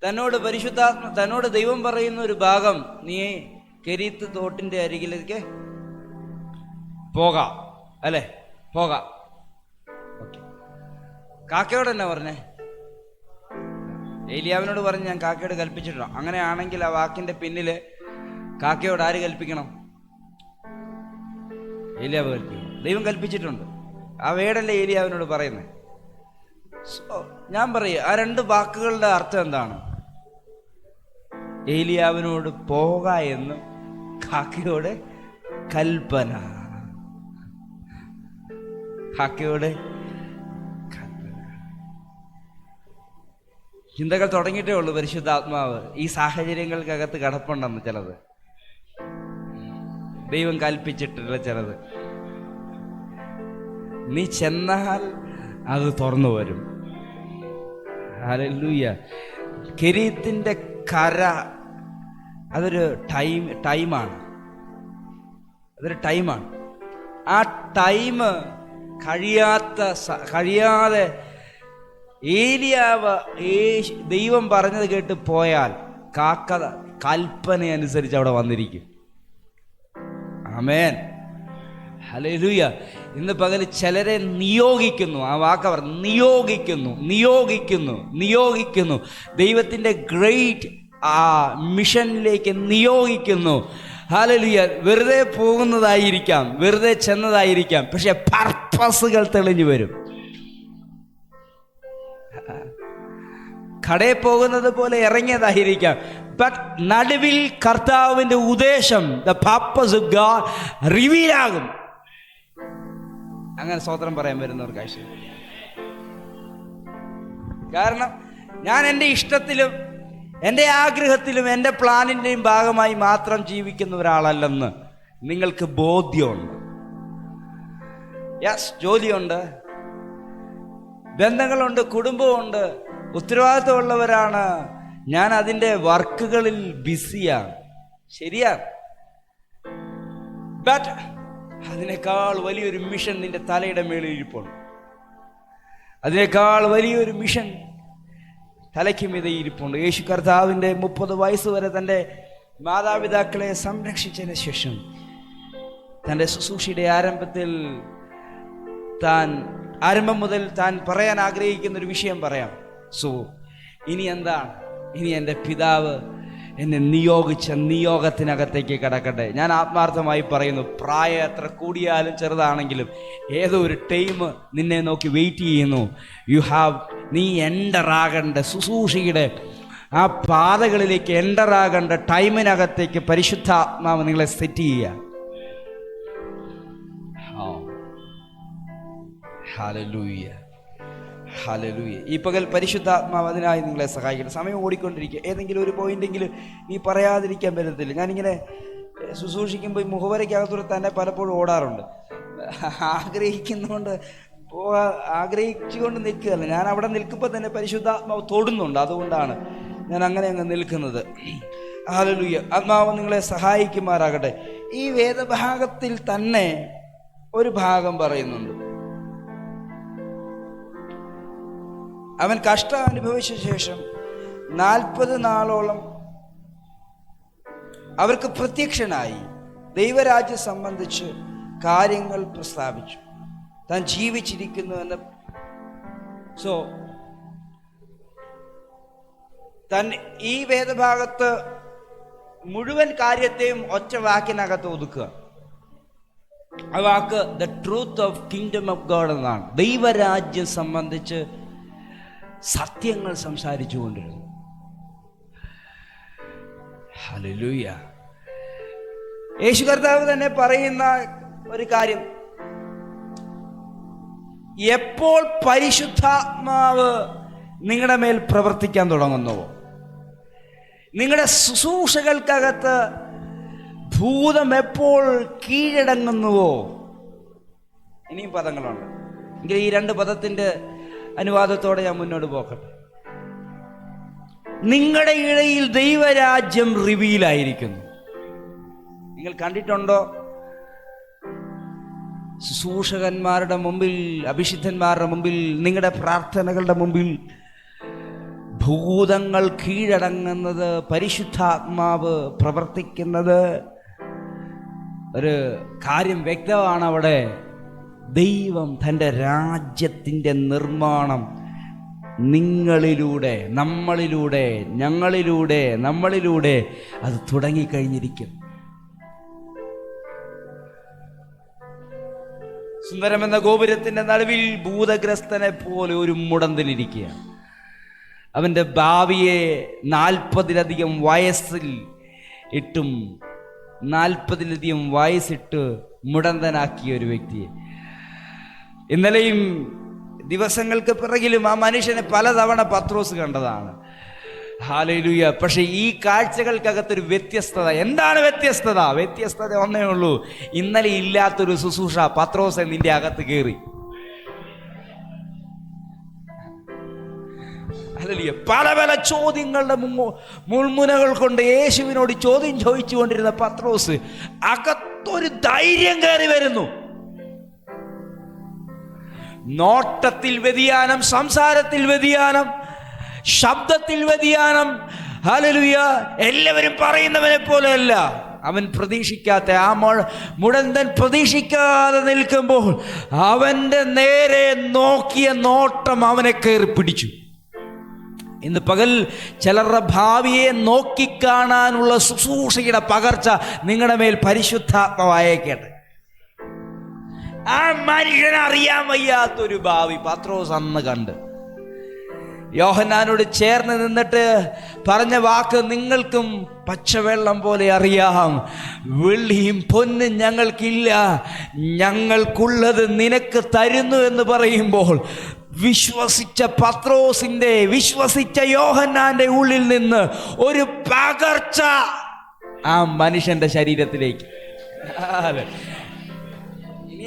തന്നോട് ദൈവം പറയുന്ന ഒരു ഭാഗം, നീ കെരീത്ത് തോട്ടിൻ്റെ അരികിലേക്ക് പോകാം, അല്ലേ? പോകാം. ഓക്കെ. കാക്കയോട് എന്നാ പറഞ്ഞേ? ഏലിയാവിനോട് പറഞ്ഞ് ഞാൻ കാക്കയോട് കൽപ്പിച്ചിട്ടുണ്ടോ? അങ്ങനെയാണെങ്കിൽ ആ വാക്കിന്റെ പിന്നില് കാക്കയോട് ആര് കൽപ്പിക്കണം? ഏലിയാവ് കൽപ്പിക്കണം. ദൈവം കൽപ്പിച്ചിട്ടുണ്ട്. ആ വേടല്ലേ ഏലിയാവിനോട് പറയുന്നത്. ഞാൻ പറയുക, ആ രണ്ട് വാക്കുകളുടെ അർത്ഥം എന്താണ്? ഏലിയാവിനോട് പോക എന്നും കാക്കയോട് കൽപ്പന. കാക്കയോട് ചിന്തകൾ തുടങ്ങിയിട്ടേ ഉള്ളൂ. പരിശുദ്ധാത്മാവ് ഈ സാഹചര്യങ്ങൾക്കകത്ത് കിടപ്പുണ്ടെന്ന് ചിലത്, ദൈവം കൽപ്പിച്ചിട്ടില്ല ചിലത്. നീ ചെന്നാൽ അത് തുറന്നു വരും. ഹല്ലേലൂയ. കെരീത്തിന്റെ കര അതൊരു ടൈമാണ്. അതൊരു ടൈമാണ്. ആ ടൈം കഴിയാതെ ഏലിയാവ് ദൈവം പറഞ്ഞത് കേട്ട് പോയാൽ കാക്ക കൽപ്പന അനുസരിച്ച് അവിടെ വന്നിരിക്കും. ആമേൻ, ഹല്ലേലൂയ. ഇന്ന് പകൽ ചിലരെ നിയോഗിക്കുന്നു. ആ വാക്കവർ നിയോഗിക്കുന്നു. ദൈവത്തിൻ്റെ ഗ്രേറ്റ് മിഷനിലേക്ക് നിയോഗിക്കുന്നു. ഹല്ലേലൂയ. വെറുതെ പോകുന്നതായിരിക്കാം, വെറുതെ ചെന്നതായിരിക്കാം, പക്ഷെ പർപ്പസുകൾ തെളിഞ്ഞു വരും. കടയിൽ പോകുന്നത് പോലെ ഇറങ്ങിയതായിരിക്കാം, ബട്ട് നടുവിൽ കർത്താവിൻ്റെ ഉദ്ദേശം, the purpose of God reveal ആകും. അങ്ങനെ സ്തോത്രം പറയാൻ വരുന്നവർക്ക് ആവശ്യം. കാരണം ഞാൻ എൻ്റെ ഇഷ്ടത്തിലും എൻ്റെ ആഗ്രഹത്തിലും എൻ്റെ പ്ലാനിൻ്റെയും ഭാഗമായി മാത്രം ജീവിക്കുന്ന ഒരാളല്ലെന്ന് നിങ്ങൾക്ക് ബോധ്യമുണ്ട്. യെസ്, ജോലിയുണ്ട്, ബന്ധങ്ങളുണ്ട്, കുടുംബമുണ്ട്, ഉത്തരവാദിത്തമുള്ളവരാണ്. ഞാൻ അതിൻ്റെ വർക്കുകളിൽ ബിസിയാണ്, ശരിയാണ്. ബട്ട് അതിനേക്കാൾ വലിയൊരു മിഷൻ നിന്റെ തലയുടെ മേളിൽ ഇരിപ്പുണ്ട്. അതിനേക്കാൾ വലിയൊരു മിഷൻ തലയ്ക്ക് മീതെ ഇരിപ്പുണ്ട്. യേശു കർത്താവിൻ്റെ 30 വയസ്സ് വരെ തൻ്റെ മാതാപിതാക്കളെ സംരക്ഷിച്ചതിന് ശേഷം തൻ്റെ ശുശ്രൂഷയുടെ ആരംഭം മുതൽ താൻ പറയാൻ ആഗ്രഹിക്കുന്ന ഒരു വിഷയം പറയാം. ഇനി എന്താണ്? ഇനി എൻ്റെ പിതാവ് എന്നെ നിയോഗിച്ച നിയോഗത്തിനകത്തേക്ക് കടക്കട്ടെ. ഞാൻ ആത്മാർത്ഥമായി പറയുന്നു, പ്രായം എത്ര കൂടിയാലും ചെറുതാണെങ്കിലും ഏതോ ഒരു ടൈം നിന്നെ നോക്കി വെയിറ്റ് ചെയ്യുന്നു. നീ എൻ്ററാകേണ്ട ശുശ്രൂഷയുടെ ആ പാതകളിലേക്ക് എൻ്ററാകേണ്ട ടൈമിനകത്തേക്ക് പരിശുദ്ധാത്മാവ് നിങ്ങളെ സെറ്റ് ചെയ്യുക. Hallelujah, hallelujah. ഈ പകൽ പരിശുദ്ധാത്മാവ് അതിനായി നിങ്ങളെ സഹായിക്കണം. സമയം ഓടിക്കൊണ്ടിരിക്കുക. ഏതെങ്കിലും ഒരു പോയിന്റെങ്കിലും നീ പറയാതിരിക്കാൻ പറ്റത്തില്ല. ഞാനിങ്ങനെ ശുശ്രൂഷിക്കുമ്പോൾ മുഖവരയ്ക്കകത്തൂടെ തന്നെ പലപ്പോഴും ഓടാറുണ്ട്. ആഗ്രഹിച്ചുകൊണ്ട് നിൽക്കുകയല്ല, ഞാൻ അവിടെ നിൽക്കുമ്പോൾ തന്നെ പരിശുദ്ധാത്മാവ് തൊടുന്നുണ്ട്. അതുകൊണ്ടാണ് ഞാൻ അങ്ങനെ അങ്ങ് നിൽക്കുന്നത്. ഹല്ലേലൂയ. ആത്മാവ് നിങ്ങളെ സഹായിക്കുമാറാകട്ടെ. ഈ വേദഭാഗത്തിൽ തന്നെ ഒരു ഭാഗം പറയുന്നുണ്ട്. അവൻ കഷ്ടം അനുഭവിച്ച ശേഷം 40 നാളോളം അവർക്ക് പ്രത്യക്ഷനായി ദൈവരാജ്യം സംബന്ധിച്ച് കാര്യങ്ങൾ പ്രസ്താവിച്ചു. താൻ ജീവിച്ചിരിക്കുന്നുവെന്ന് ഈ വേദഭാഗത്ത് മുഴുവൻ കാര്യത്തെയും ഒറ്റ വാക്കിനകത്ത് ഒതുക്കുക. ആ വാക്ക് the truth of kingdom of God എന്നാണ്. ദൈവരാജ്യം സംബന്ധിച്ച് സത്യങ്ങൾ സംസാരിച്ചു കൊണ്ടിരുന്നു. ഹല്ലേലൂയ. യേശു കർത്താവ് തന്നെ പറയുന്ന ഒരു കാര്യം, എപ്പോൾ പരിശുദ്ധാത്മാവ് നിങ്ങളുടെ മേൽ പ്രവർത്തിക്കാൻ തുടങ്ങുന്നുവോ, നിങ്ങളുടെ ശുശ്രൂഷകൾക്കകത്ത് ഭൂതം എപ്പോൾ കീഴടങ്ങുന്നുവോ. ഇനിയും പദങ്ങളുണ്ട് എങ്കിൽ ഈ 2 പദത്തിന്റെ അനുവാദത്തോടെ ഞാൻ മുന്നോട്ട് പോകട്ടെ. നിങ്ങളുടെ ഇടയിൽ ദൈവരാജ്യം റിവീലായിരിക്കുന്നു. നിങ്ങൾ കണ്ടിട്ടുണ്ടോ? ശുശ്രൂഷകന്മാരുടെ മുമ്പിൽ, അഭിഷിദ്ധന്മാരുടെ മുമ്പിൽ, നിങ്ങളുടെ പ്രാർത്ഥനകളുടെ മുമ്പിൽ ഭൂതങ്ങൾ കീഴടങ്ങുന്നത്, പരിശുദ്ധാത്മാവ് പ്രവർത്തിക്കുന്നത്, ഒരു കാര്യം വ്യക്തമാണ് അവിടെ. ദൈവം തൻ്റെ രാജ്യത്തിൻ്റെ നിർമ്മാണം നിങ്ങളിലൂടെ, നമ്മളിലൂടെ അത് തുടങ്ങിക്കഴിഞ്ഞിരിക്കും. സുന്ദരമെന്ന ഗോപുരത്തിന്റെ നടുവിൽ ഭൂതഗ്രസ്തനെ പോലെ ഒരു മുടന്തിലിരിക്കുകയാണ്. അവൻ്റെ ഭാവിയെ 40-ലധികം വയസ്സിൽ ഇട്ടും 40-ലധികം വയസ്സിട്ട് മുടന്തനാക്കിയ ഒരു വ്യക്തിയെ ഇന്നലെയും ദിവസങ്ങൾക്ക് പിറകിലും ആ മനുഷ്യനെ പലതവണ പത്രോസ് കണ്ടതാണ്. ഹല്ലേലൂയ. പക്ഷെ ഈ കാഴ്ചകൾക്കകത്തൊരു വ്യത്യസ്തത. എന്താണ് വ്യത്യസ്തത? വ്യത്യസ്തത ഒന്നേ ഉള്ളൂ. ഇന്നലെ ഇല്ലാത്തൊരു ശുശ്രൂഷ പത്രോസ് നിന്റെ അകത്ത് കയറി. ഹല്ലേലൂയ. പല പല ചോദ്യങ്ങളുടെ മുൾമുനകൾ കൊണ്ട് യേശുവിനോട് ചോദ്യം ചോദിച്ചുകൊണ്ടിരുന്ന പത്രോസ് അകത്തൊരു ധൈര്യം കയറി വരുന്നു. നോട്ടത്തിൽ വ്യതിയാനം, സംസാരത്തിൽ വ്യതിയാനം, ശബ്ദത്തിൽ വ്യതിയാനം. ഹല്ലേലൂയ. എല്ലാവരും പറയുന്നവനെ പോലെയല്ല. അവൻ പ്രതീക്ഷിക്കാത്ത ആ മുടന്തൻ പ്രതീക്ഷിക്കാതെ നിൽക്കുമ്പോൾ അവന്റെ നേരെ നോക്കിയ നോട്ടം അവനെ കയറി പിടിച്ചു. ഇന്ന് പകൽ ചിലരുടെ ഭാവിയെ നോക്കിക്കാണാനുള്ള ശുശ്രൂഷയുടെ പകർച്ച നിങ്ങളുടെ മേൽ പരിശുദ്ധാത്മാവായേക്കട്ടെ. ആ മനുഷ്യനെ അറിയാൻ വയ്യാത്തൊരു ഭാവി പത്രോസ് അന്ന് കണ്ട് യോഹന്നാനോട് ചേർന്ന് നിന്നിട്ട് പറഞ്ഞ വാക്ക്, നിങ്ങൾക്കും പച്ചവെള്ളം പോലെ അറിയാം, വെള്ളിയും പൊന്നും ഞങ്ങൾക്കില്ല, ഞങ്ങൾക്കുള്ളത് നിനക്ക് തരുന്നു എന്ന് പറയുമ്പോൾ വിശ്വസിച്ച പത്രോസിന്റെ, വിശ്വസിച്ച യോഹന്നാന്റെ ഉള്ളിൽ നിന്ന് ഒരു പകർച്ച ആ മനുഷ്യന്റെ ശരീരത്തിലേക്ക്.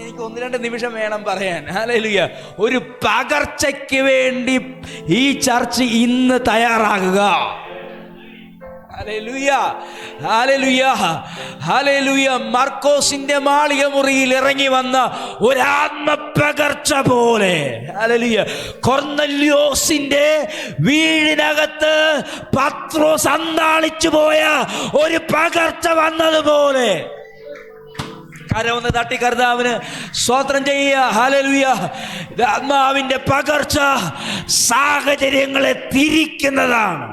എനിക്ക് 1-2 നിമിഷം വേണം പറയാൻ. ഹല്ലേലൂയ. ഒരു പകർച്ചയ്ക്ക് വേണ്ടി ഈ ചർച്ച് ഇന്ന് തയ്യാറാകുക. Hallelujah, hallelujah, hallelujah. മർക്കോസിന്റെ മാളിക മുറിയിൽ ഇറങ്ങി വന്ന ഒരാത്മപകർച്ച പോലെ, ഹല്ലേലൂയ, കൊർന്നല്യോസിന്റെ വീടിനകത്ത് പത്രോസ് അന്താളിച്ചു പോയ ഒരു പകർച്ച വന്നതുപോലെ കരവൊന്ന് തട്ടി കർത്താവിന് സ്തോത്രം ചെയ്യുക. ഹല്ലേലൂയ. ആത്മാവിന്റെ പകർച്ച സാഹചര്യങ്ങളെ തിരിക്കുന്നതാണ്.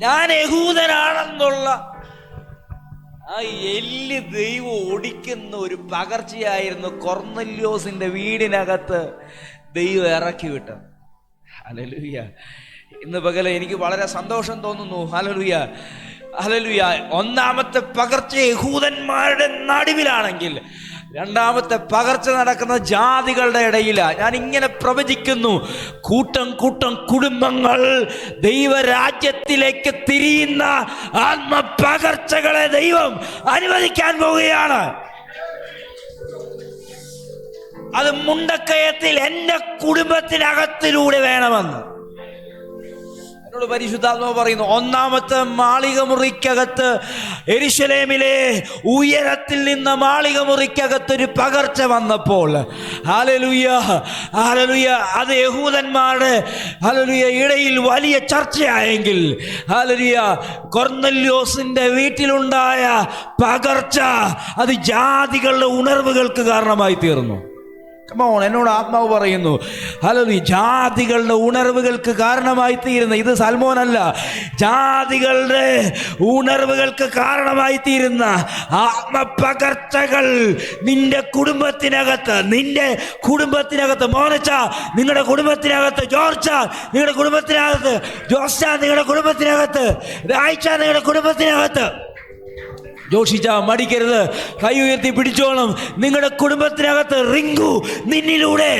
ഞാൻ യഹൂദനാണെന്നുള്ള ആ എല്ല് ദൈവം ഒടിക്കുന്ന ഒരു പകർച്ചയായിരുന്നു കൊർന്നല്യോസിന്റെ വീടിനകത്ത് ദൈവം ഇറക്കി വിട്ടത്. ഹല്ലേലൂയ. ഇന്ന് പകല് എനിക്ക് വളരെ സന്തോഷം തോന്നുന്നു. Hallelujah, hallelujah. ഒന്നാമത്തെ പകർച്ച യഹൂദന്മാരുടെ നടുവിലാണെങ്കിൽ രണ്ടാമത്തെ പകർച്ച നടക്കുന്ന ജാതികളുടെ ഇടയിലാണ്. ഞാൻ ഇങ്ങനെ പ്രവചിക്കുന്നു, കൂട്ടം കൂട്ടം കുടുംബങ്ങൾ ദൈവരാജ്യത്തിലേക്ക് തിരിയുന്ന ആത്മപകർച്ചകളെ ദൈവം അനുവദിക്കാൻ പോവുകയാണ്. അത് മുണ്ടക്കയത്തിൽ എൻ്റെ കുടുംബത്തിനകത്തിലൂടെ വേണമെന്ന് എന്നോട് പരിശുദ്ധാത്മാവ് പറയുന്നു. ഒന്നാമത്തെ മാളിക മുറിക്കകത്ത്, യെരൂശലേമിലെ ഉയരത്തിൽ നിന്ന് മാളിക മുറിക്കകത്തൊരു പകർച്ച വന്നപ്പോൾ, ഹല്ലേലൂയ, ഹല്ലേലൂയ, അത് യഹൂദന്മാരുടെ, ഹല്ലേലൂയ, ഇടയിൽ വലിയ ചർച്ചയായെങ്കിൽ, ഹല്ലേലൂയ, കൊർന്നല്യോസിന്റെ വീട്ടിലുണ്ടായ പകർച്ച അത് ജാതികളുടെ ഉണർവുകൾക്ക് കാരണമായി തീർന്നു. എന്നോട് ആത്മാവ് പറയുന്നു, ഹല്ലേലൂയ, ജാതികളുടെ ഉണർവുകൾക്ക് കാരണമായി തീരുന്ന, ഇത് സൽമോനല്ല, ജാതികളുടെ ഉണർവുകൾക്ക് കാരണമായി തീരുന്ന ആത്മപകർച്ചകൾ നിന്റെ കുടുംബത്തിനകത്ത്, നിന്റെ കുടുംബത്തിനകത്ത്, മോനച്ച നിങ്ങളുടെ കുടുംബത്തിനകത്ത്, ജോർച്ച നിങ്ങളുടെ കുടുംബത്തിനകത്ത്, ജോർച്ച നിങ്ങളുടെ കുടുംബത്തിനകത്ത്, രാഴ്ച നിങ്ങളുടെ കുടുംബത്തിനകത്ത്, ജോഷിച്ച മടിക്കരുത്, കൈ ഉയർത്തി പിടിച്ചോണം. നിങ്ങളുടെ കുടുംബത്തിനകത്ത് റിങ്കു നിന്നിലൂടെ,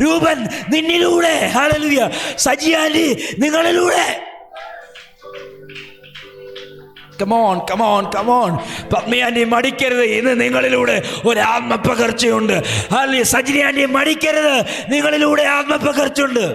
രൂപൻ നിന്നിലൂടെ, ഹല്ലേലൂയ, സജിയാലി നിങ്ങളിലൂടെ, കമോൺ കമോൺ കമോൺ, പത്മയാന്റി മടിക്കരുത്, ഇന്ന് നിങ്ങളിലൂടെ ഒരു ആത്മപകർച്ചയുണ്ട്. ഹല്ലേലൂയ, സജിയാന്റി മടിക്കരുത്, നിങ്ങളിലൂടെ ആത്മപകർച്ചയുണ്ട്.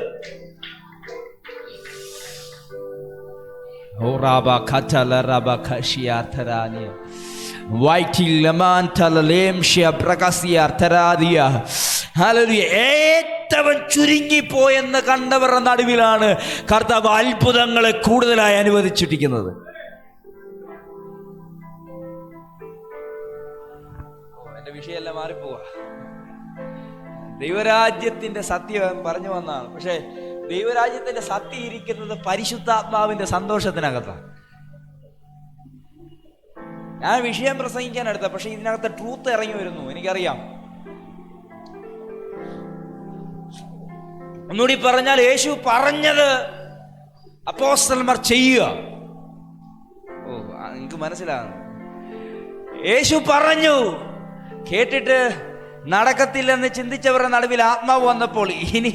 ഏറ്റവും ചുരുങ്ങിപ്പോയെന്ന് കണ്ടവരുടെ നടുവിലാണ് കർത്താവ് അത്ഭുതങ്ങളെ കൂടുതലായി അനുവദിച്ചിരിക്കുന്നത്. എന്റെ വിഷയമെല്ലാം മാറിപ്പോവാ. ദൈവരാജ്യത്തിന്റെ സത്യം പറഞ്ഞു വന്നതാണ്. പക്ഷെ ദൈവരാജ്യത്തിന്റെ സത്യം ഇരിക്കുന്നത് പരിശുദ്ധാത്മാവിന്റെ സന്തോഷത്തിനകത്താണ്. ഞാൻ വിഷയം പ്രസംഗിക്കാൻ എടുത്ത, പക്ഷെ ഇതിനകത്ത് ട്രൂത്ത് ഇറങ്ങി വരുന്നു. എനിക്കറിയാം. ഒന്നുകൂടി പറഞ്ഞാൽ, യേശു പറഞ്ഞത് അപ്പോസ്തലന്മാർ ചെയ്യുക. നിങ്ങൾക്ക് മനസ്സിലാകുന്നു. യേശു പറഞ്ഞു, കേട്ടിട്ട് നടക്കത്തില്ലെന്ന് ചിന്തിച്ചവരുടെ നടുവിൽ ആത്മാവ് വന്നപ്പോൾ ഇനി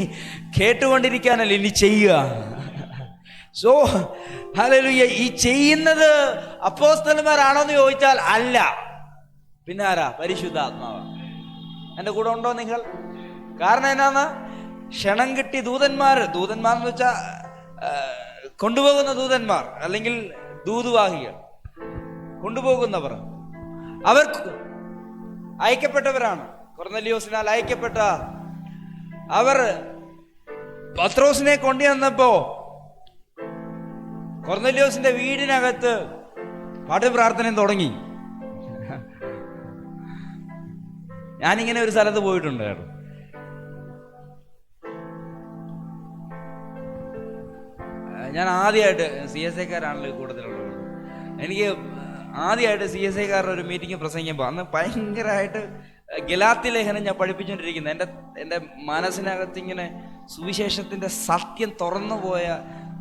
കേട്ടുകൊണ്ടിരിക്കാനല്ല, ഇനി ചെയ്യുക. സോ ഹല്ലേലൂയ, ഈ ചെയ്യുന്നത് അപ്പോസ്തലന്മാരാണോന്ന് ചോദിച്ചാൽ അല്ല. പിന്നെ ആരാ? പരിശുദ്ധാത്മാവ്. എൻ്റെ കൂടെ ഉണ്ടോ നിങ്ങൾ? കാരണം എന്നാന്ന്, ക്ഷണം കിട്ടി ദൂതന്മാരെന്ന് വെച്ചാൽ കൊണ്ടുപോകുന്ന ദൂതന്മാർ, അല്ലെങ്കിൽ ദൂതുവാഹികൾ, കൊണ്ടുപോകുന്നവർ, അവർ അയക്കപ്പെട്ടവരാണ്. കൊർന്നല്യോസിനാൽ അയക്കപ്പെട്ട അവർ പത്രോസിനെ കൊണ്ടുവന്നപ്പോ കൊർന്നല്യോസിന്റെ വീടിനകത്ത് പാട്ട് പ്രാർത്ഥനയും തുടങ്ങി. ഞാനിങ്ങനെ ഒരു സ്ഥലത്ത് പോയിട്ടുണ്ട് കേട്ടോ. ഞാൻ ആദ്യമായിട്ട് CSIക്കാരാണല്ലോ കൂട്ടത്തിലുള്ളത്. എനിക്ക് ആദ്യമായിട്ട് CSIക്കാരുടെ ഒരു മീറ്റിംഗ് പ്രസംഗിക്കുമ്പോൾ അന്ന് ഭയങ്കരമായിട്ട് ഗലാത്യ ലേഖനം ഞാൻ പഠിപ്പിച്ചുകൊണ്ടിരിക്കുന്നത്. എൻ്റെ മനസ്സിനകത്ത് ഇങ്ങനെ സുവിശേഷത്തിൻ്റെ സത്യം തുറന്നു പോയ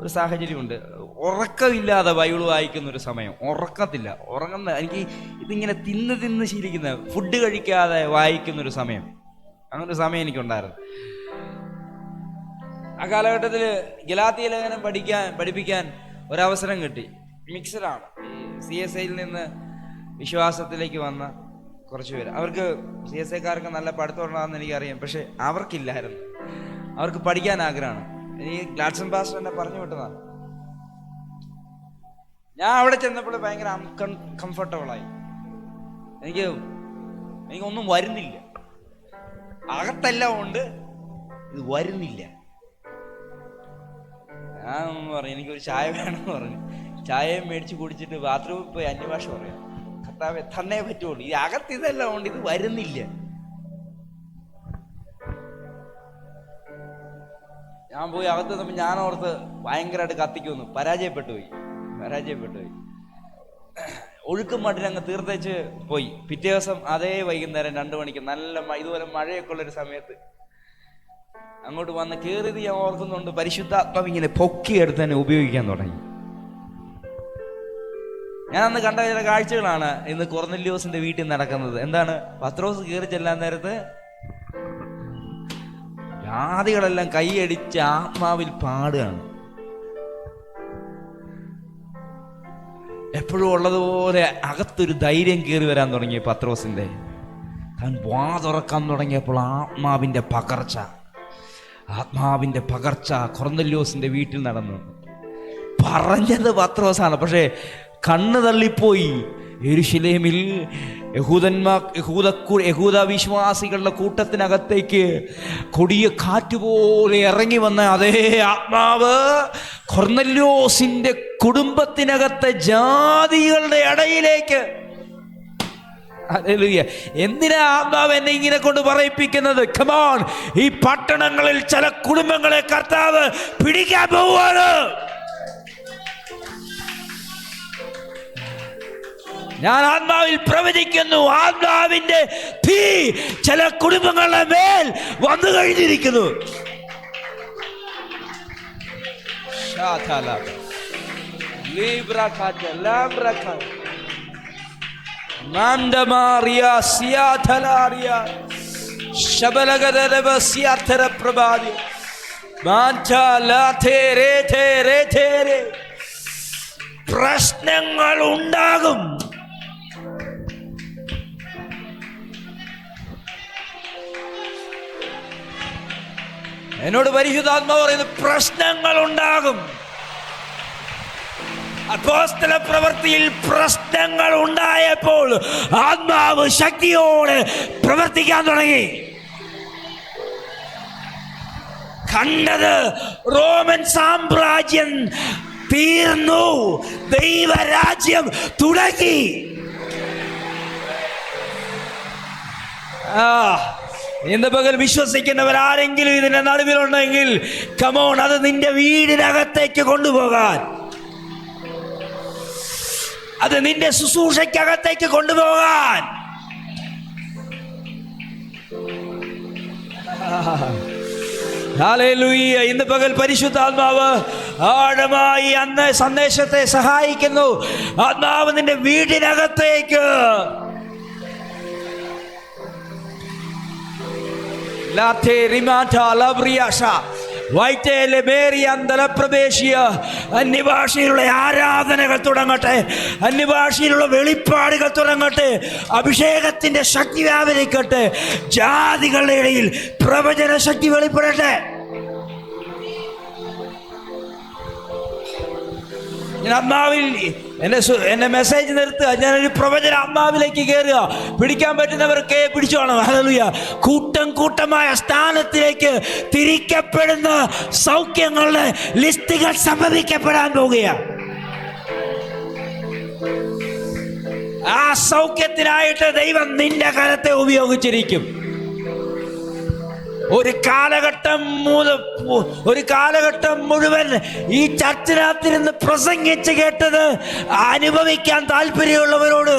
ഒരു സാഹചര്യമുണ്ട്. ഉറക്കമില്ലാതെ ബൈബിൾ വായിക്കുന്ന ഒരു സമയം, എനിക്ക് ഇതിങ്ങനെ തിന്ന് ശീലിക്കുന്ന, ഫുഡ് കഴിക്കാതെ വായിക്കുന്നൊരു സമയം, അങ്ങനൊരു സമയം എനിക്കുണ്ടായിരുന്നു. ആ കാലഘട്ടത്തിൽ ഗലാത്യ ലേഖനം പഠിപ്പിക്കാൻ ഒരവസരം കിട്ടി. മിക്സഡാണ്. ഈ CSIയിൽ നിന്ന് വിശ്വാസത്തിലേക്ക് വന്ന കുറച്ച് പേര്. അവർക്ക് CSIക്കാർക്ക് നല്ല പഠിത്തം ഉണ്ടാകുമെന്ന് എനിക്കറിയാം, പക്ഷെ അവർക്കില്ലായിരുന്നു. അവർക്ക് പഠിക്കാൻ ആഗ്രഹമാണ്. ഈ ഗ്ലാഡ്സൺ പാസ്റ്റർ എന്നെ പറഞ്ഞു വിട്ടതാണ്. ഞാൻ അവിടെ ചെന്നപ്പോൾ ഭയങ്കര അൺകംഫർട്ടബിളായി. എനിക്കൊന്നും വരുന്നില്ല, അകത്തെല്ലാം ഉണ്ട്, ഇത് വരുന്നില്ല. ഞാൻ പറഞ്ഞു എനിക്കൊരു ചായ വേണമെന്ന് പറഞ്ഞു. ചായയും മേടിച്ച് കുടിച്ചിട്ട് ബാത്റൂമിൽ പോയി അന്യഭാഷ പറയാം, കർത്താവേ തന്നേ പറ്റുള്ളൂ, ഇത് അകത്ത് ഇതെല്ലാം ഉണ്ട്, ഇത് വരുന്നില്ല. ഞാൻ പോയി അകത്ത് നിന്നപ്പോൾ ഞാൻ ഓർത്ത് ഭയങ്കരമായിട്ട് കത്തിക്കുന്നു. പരാജയപ്പെട്ടു പോയി. ഒഴുക്കും മട്ടിനങ്ങ് തീർത്തേച്ച് പോയി. പിറ്റേ ദിവസം അതേ വൈകുന്നേരം 2 മണിക്ക് നല്ല ഇതുപോലെ മഴയൊക്കെ ഉള്ളൊരു സമയത്ത് അങ്ങോട്ട് വന്ന് കയറിയത് ഞാൻ ഓർക്കുന്നുണ്ട്. പരിശുദ്ധാത്മാവ് ഇങ്ങനെ പൊക്കിയെടുത്ത് തന്നെ ഉപയോഗിക്കാൻ തുടങ്ങി. ഞാൻ അന്ന് കണ്ട ചില കാഴ്ചകളാണ് ഇന്ന് കൊർന്നല്യോസിന്റെ വീട്ടിൽ നടക്കുന്നത്. എന്താണ്? പത്രോസ് കയറി ചെല്ലാൻ നേരത്ത് ജാതികളെല്ലാം കൈയടിച്ച് ആത്മാവിൽ പാടുകയാണ്. എപ്പോഴും ഉള്ളതുപോലെ അകത്തൊരു ധൈര്യം കയറി വരാൻ തുടങ്ങി പത്രോസിന്റെ. താൻ വാ തുറക്കാൻ തുടങ്ങിയപ്പോൾ ആത്മാവിന്റെ പകർച്ച കൊർന്നല്യോസിന്റെ വീട്ടിൽ നടന്നു. പറഞ്ഞത് പത്രോസാണ്, പക്ഷേ കണ്ണ് തള്ളിപ്പോയി. യെരുശലേമിൽ യഹൂദ വിശ്വാസികളുടെ കൂട്ടത്തിനകത്തേക്ക് കൊടിയ കാറ്റുപോലെ ഇറങ്ങി വന്ന അതേ ആത്മാവ് കൊർന്നല്യോസിന്റെ കുടുംബത്തിനകത്തെ ജാതികളുടെ ഇടയിലേക്ക്. ഹല്ലേലൂയ. എന്തിനാ ആത്മാവ് എന്നെ ഇങ്ങനെ കൊണ്ട് പറയിപ്പിക്കുന്നത്? കമോൺ, ഈ പട്ടണങ്ങളിൽ ചില കുടുംബങ്ങളെ കർത്താവ് പിടിക്കാൻ പോവുകയാണ്. ഞാൻ ആത്മാവിൽ പ്രവചിക്കുന്നു, ആത്മാവിന്റെ തീ ചില കുടുംബങ്ങളുടെ മേൽ വന്നു കഴിഞ്ഞിരിക്കുന്നു. പ്രശ്നങ്ങൾ ഉണ്ടാകും. എന്നോട് പരിശുദ്ധാത്മാവ് പറയുന്നത് പ്രശ്നങ്ങൾ ഉണ്ടാകും. അപ്പോസ്തല പ്രവൃത്തിയിൽ പ്രശ്നങ്ങൾ ഉണ്ടായപ്പോൾ ആത്മാവ് ശക്തിയോടെ പ്രവർത്തിക്കാൻ തുടങ്ങി. കണ്ടത് റോമൻ സാമ്രാജ്യം തീർന്നു, ദൈവരാജ്യം തുടങ്ങി. ഇന്ന് പകൽ വിശ്വസിക്കുന്നവരാരെങ്കിലും ഇതിന്റെ നടുവിലുണ്ടെങ്കിൽ കമോൺ, അത് നിന്റെ വീടിനകത്തേക്ക് കൊണ്ടുപോകാൻ, അത് നിന്റെ ശുശ്രൂഷയ്ക്കകത്തേക്ക് കൊണ്ടുപോകാൻ. ഹല്ലേലൂയ. ഇന്ന് പകൽ പരിശുദ്ധാത്മാവ് ആഴമായി അന്ന് സന്ദേശത്തെ സഹായിക്കുന്നു. ആത്മാവ് നിന്റെ വീടിനകത്തേക്ക് വൈറ്റേലെ മേറിയ അന്തലപ്രവേശിയ അന്യഭാഷയിലുള്ള ആരാധനകൾ തുടങ്ങട്ടെ, അന്യഭാഷയിലുള്ള വെളിപ്പാടുകൾ തുടങ്ങട്ടെ, അഭിഷേകത്തിന്റെ ശക്തി വ്യാപരിക്കട്ടെ, ജാതികളുടെ ഇടയിൽ പ്രവചന ശക്തി വെളിപ്പെടട്ടെ. ഞാൻ ആത്മാവിൽ എന്നെ മെസ്സേജ് നിർത്തുക. ഞാനൊരു പ്രവചന ആത്മാവിലേക്ക് കയറുക. പിടിക്കാൻ പറ്റുന്നവർക്ക് പിടിച്ചോണം. ഹല്ലേലൂയ. കൂട്ടം കൂട്ടമായ സ്ഥാനത്തിലേക്ക് തിരിക്കപ്പെടുന്ന സൗഖ്യങ്ങളുടെ ലിസ്റ്റുകൾ സംഭവിക്കപ്പെടാൻ പോകുകയാണ്. ആ സൗഖ്യത്തിനായിട്ട് ദൈവം നിന്റെ കരത്തെ ഉപയോഗിച്ചിരിക്കും. ഒരു കാലഘട്ടം മുഴുവൻ ഈ ചർച്ചിനകത്തിരുന്ന് പ്രസംഗിച്ച് കേട്ടത് അനുഭവിക്കാൻ താല്പര്യമുള്ളവരോട്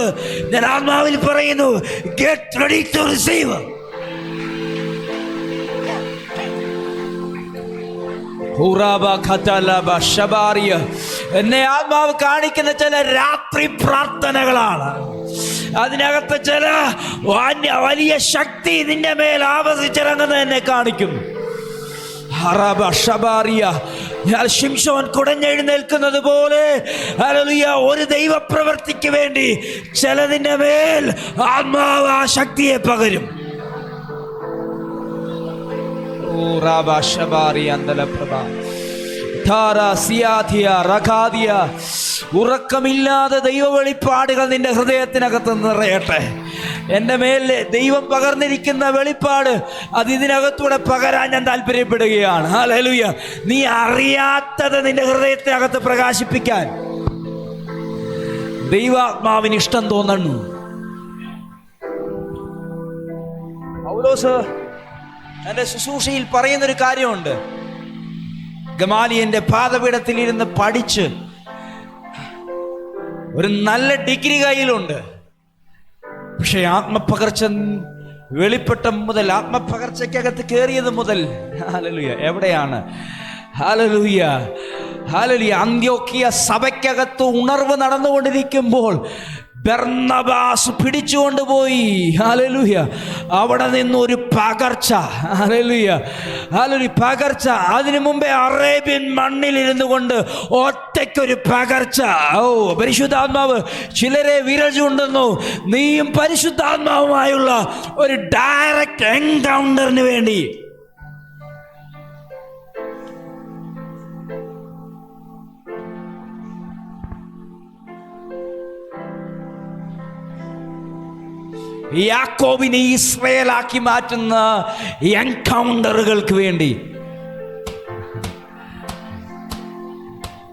ഞാൻ ആത്മാവിൽ പറയുന്നു, ഗെറ്റ് റെഡി ടു റിസീവ്. എന്നെ ആത്മാവ് കാണിക്കുന്ന ചില രാത്രി പ്രാർത്ഥനകളാണ്. അതിനകത്ത് ചില വലിയ ശക്തി നിന്റെ മേൽ ആവസിച്ചിറങ്ങുന്നത് എന്നെ കാണിക്കും. ശിംശോൻ കുടഞ്ഞെഴുന്നേൽക്കുന്നത് പോലെ ഹല്ലേലൂയ, ഒരു ദൈവപ്രവൃത്തിക്ക് വേണ്ടി ചിലതിന്റെ മേൽ ആത്മാവ് ആ ശക്തിയെ പകരും. ഉറക്കമില്ലാതെ ദൈവ വെളിപ്പാടുകൾ നിന്റെ ഹൃദയത്തിനകത്ത് നിറയട്ടെ. എൻ്റെ മേൽ ദൈവം പകർന്നിരിക്കുന്ന വെളിപ്പാട് അത് ഇതിനകത്തൂടെ പകരാൻ ഞാൻ താല്പര്യപ്പെടുകയാണ്. ഹല്ലേലൂയ. നീ അറിയാത്തത് നിന്റെ ഹൃദയത്തിനകത്ത് പ്രകാശിപ്പിക്കാൻ ദൈവാത്മാവിന് ഇഷ്ടം തോന്നുന്നു. പൗലോസ് എൻ്റെ ശുശ്രൂഷയിൽ പറയുന്നൊരു കാര്യമുണ്ട്. ഗമാലിയന്റെ പാദപീഠത്തിൽ ഇരുന്ന് പഠിച്ച് ഒരു നല്ല ഡിഗ്രി കയ്യിലുണ്ട്. പക്ഷെ ആത്മപകർച്ച വെളിപ്പെട്ട മുതൽ, ആത്മപകർച്ചക്കകത്ത് കയറിയത് മുതൽ ഹല്ലേലൂയ എവിടെയാണ്? Hallelujah, hallelujah. അന്ത്യോക്യ സഭയ്ക്കകത്ത് ഉണർവ് നടന്നുകൊണ്ടിരിക്കുമ്പോൾ ബർന്നബാസ് പിടിച്ചുകൊണ്ടുപോയി. ഹല്ലേലൂയ. അവിടെ നിന്നൊരു പകർച്ച. Hallelujah, hallelujah. പകർച്ച. അതിനു മുമ്പേ അറേബ്യൻ മണ്ണിലിരുന്നു കൊണ്ട് ഒറ്റയ്ക്കൊരു പകർച്ച. പരിശുദ്ധാത്മാവ് ചിലരെ വിരൽ ചൂണ്ടുന്നു. നീയും പരിശുദ്ധാത്മാവുമായുള്ള ഒരു ഡയറക്റ്റ് എൻകൗണ്ടറിന് വേണ്ടി യാക്കോബിനെ ഇസ്രായേലാക്കി മാറ്റുന്ന എൻകൗണ്ടറുകൾക്ക് വേണ്ടി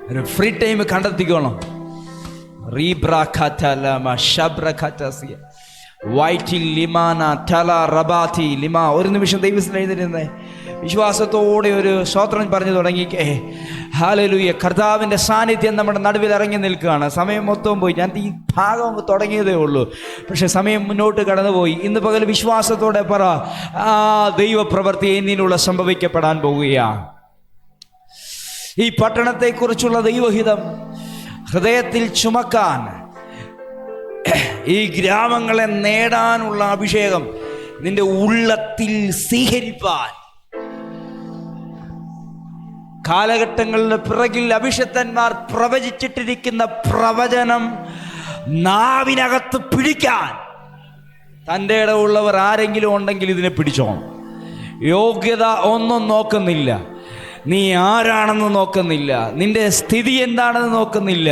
ഒരു ഫ്രീ ടൈം കണ്ടെത്തിക്കോണം. ഒരു നിമിഷം ദൈവത്തിൽ എഴുതിരുന്നേ. വിശ്വാസത്തോടെ ഒരു സ്തോത്രം പറഞ്ഞു തുടങ്ങിക്കേ. ഹല്ലേലൂയ. കർത്താവിൻ്റെ സാന്നിധ്യം നമ്മുടെ നടുവിൽ ഇറങ്ങി നിൽക്കുകയാണ്. സമയം മൊത്തവും പോയി. ഞാൻ ഈ ഭാഗം തുടങ്ങിയതേ ഉള്ളൂ, പക്ഷെ സമയം മുന്നോട്ട് കടന്നുപോയി. ഇന്ന് പകൽ വിശ്വാസത്തോടെ പറ, ആ ദൈവപ്രവൃത്തി എന്നിലുള്ള സംഭവിക്കപ്പെടാൻ പോവുകയാണ്. ഈ പട്ടണത്തെക്കുറിച്ചുള്ള ദൈവഹിതം ഹൃദയത്തിൽ ചുമക്കാൻ, ഈ ഗ്രാമങ്ങളെ നേടാനുള്ള അഭിഷേകം നിന്റെ ഉള്ളത്തിൽ സ്വീകരിപ്പാൻ, കാലഘട്ടങ്ങളുടെ പിറകിൽ അഭിഷക്തന്മാർ പ്രവചിച്ചിട്ടിരിക്കുന്ന പ്രവചനം നാവിനകത്ത് പിടിക്കാൻ തൻ്റെ ഇടമുള്ളവർ ആരെങ്കിലും ഉണ്ടെങ്കിൽ ഇതിനെ പിടിച്ചോണം. യോഗ്യത ഒന്നും നോക്കുന്നില്ല, നീ ആരാണെന്ന് നോക്കുന്നില്ല, നിന്റെ സ്ഥിതി എന്താണെന്ന് നോക്കുന്നില്ല,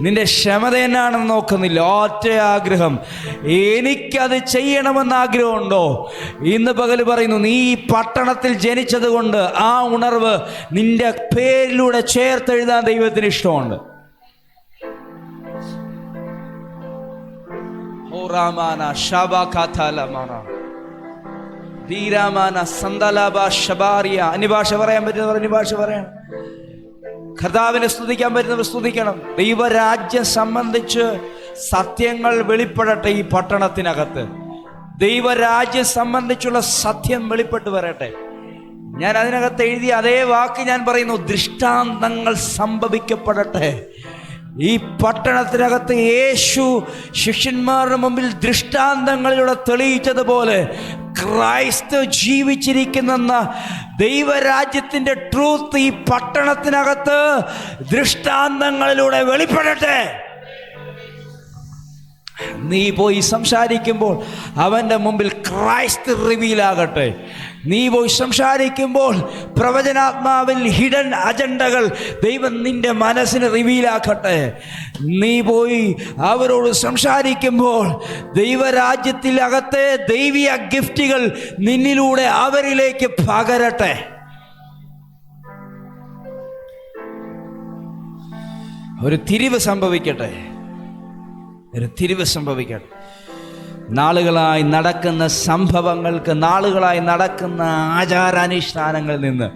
നിന്റെ ക്ഷമത എന്നാണെന്ന് നോക്കുന്നില്ല. ഒറ്റ ആഗ്രഹം, എനിക്കത് ചെയ്യണമെന്ന് ആഗ്രഹമുണ്ടോ? ഇന്ന് പകൽ പറയുന്നു, നീ ഈ പട്ടണത്തിൽ ജനിച്ചത് കൊണ്ട് ആ ഉണർവ് നിന്റെ പേരിലൂടെ ചേർത്തെഴുതാൻ ദൈവത്തിന് ഇഷ്ടമുണ്ട്. അന്യഭാഷ പറയാൻ പറ്റുന്നവർ അന്യഭാഷ പറയണം. കർത്താവിനെ സ്തുതിക്കാൻ പറ്റുന്നവർ സ്തുതിക്കണം. ദൈവരാജ്യം സംബന്ധിച്ച് സത്യങ്ങൾ വെളിപ്പെടട്ടെ. ഈ പട്ടണത്തിനകത്ത് ദൈവരാജ്യം സംബന്ധിച്ചുള്ള സത്യം വെളിപ്പെട്ട് വരട്ടെ. ഞാൻ അതിനകത്ത് എഴുതിയ അതേ വാക്ക് ഞാൻ പറയുന്നു, ദൃഷ്ടാന്തങ്ങൾ സംഭവിക്കപ്പെടട്ടെ. ഈ പട്ടണത്തിനകത്ത് യേശു ശിഷ്യന്മാരുടെ മുമ്പിൽ ദൃഷ്ടാന്തങ്ങളിലൂടെ തെളിയിച്ചതുപോലെ ക്രൈസ്തു ജീവിച്ചിരിക്കുന്നെന്ന ദൈവരാജ്യത്തിൻ്റെ ട്രൂത്ത് ഈ പട്ടണത്തിനകത്ത് ദൃഷ്ടാന്തങ്ങളിലൂടെ വെളിപ്പെടട്ടെ. നീ പോയി സംസാരിക്കുമ്പോൾ അവൻ്റെ മുമ്പിൽ ക്രൈസ്റ്റ് റിവീലാകട്ടെ. നീ പോയി സംസാരിക്കുമ്പോൾ പ്രവചനാത്മാവിൽ ഹിഡൻ അജണ്ടകൾ ദൈവം നിന്റെ മനസ്സിന് റിവീലാക്കട്ടെ. നീ പോയി അവരോട് സംസാരിക്കുമ്പോൾ ദൈവരാജ്യത്തിലകത്തെ ദൈവിക ഗിഫ്റ്റുകൾ നിന്നിലൂടെ അവരിലേക്ക് പകരട്ടെ. ഒരു തിരിവ് സംഭവിക്കട്ടെ, ഒരു തിരിവ് സംഭവിക്കട്ടെ. നാളുകളായി നടക്കുന്ന സംഭവങ്ങൾക്ക്, നാളുകളായി നടക്കുന്ന ആചാരാനുഷ്ഠാനങ്ങളിൽ നിന്ന്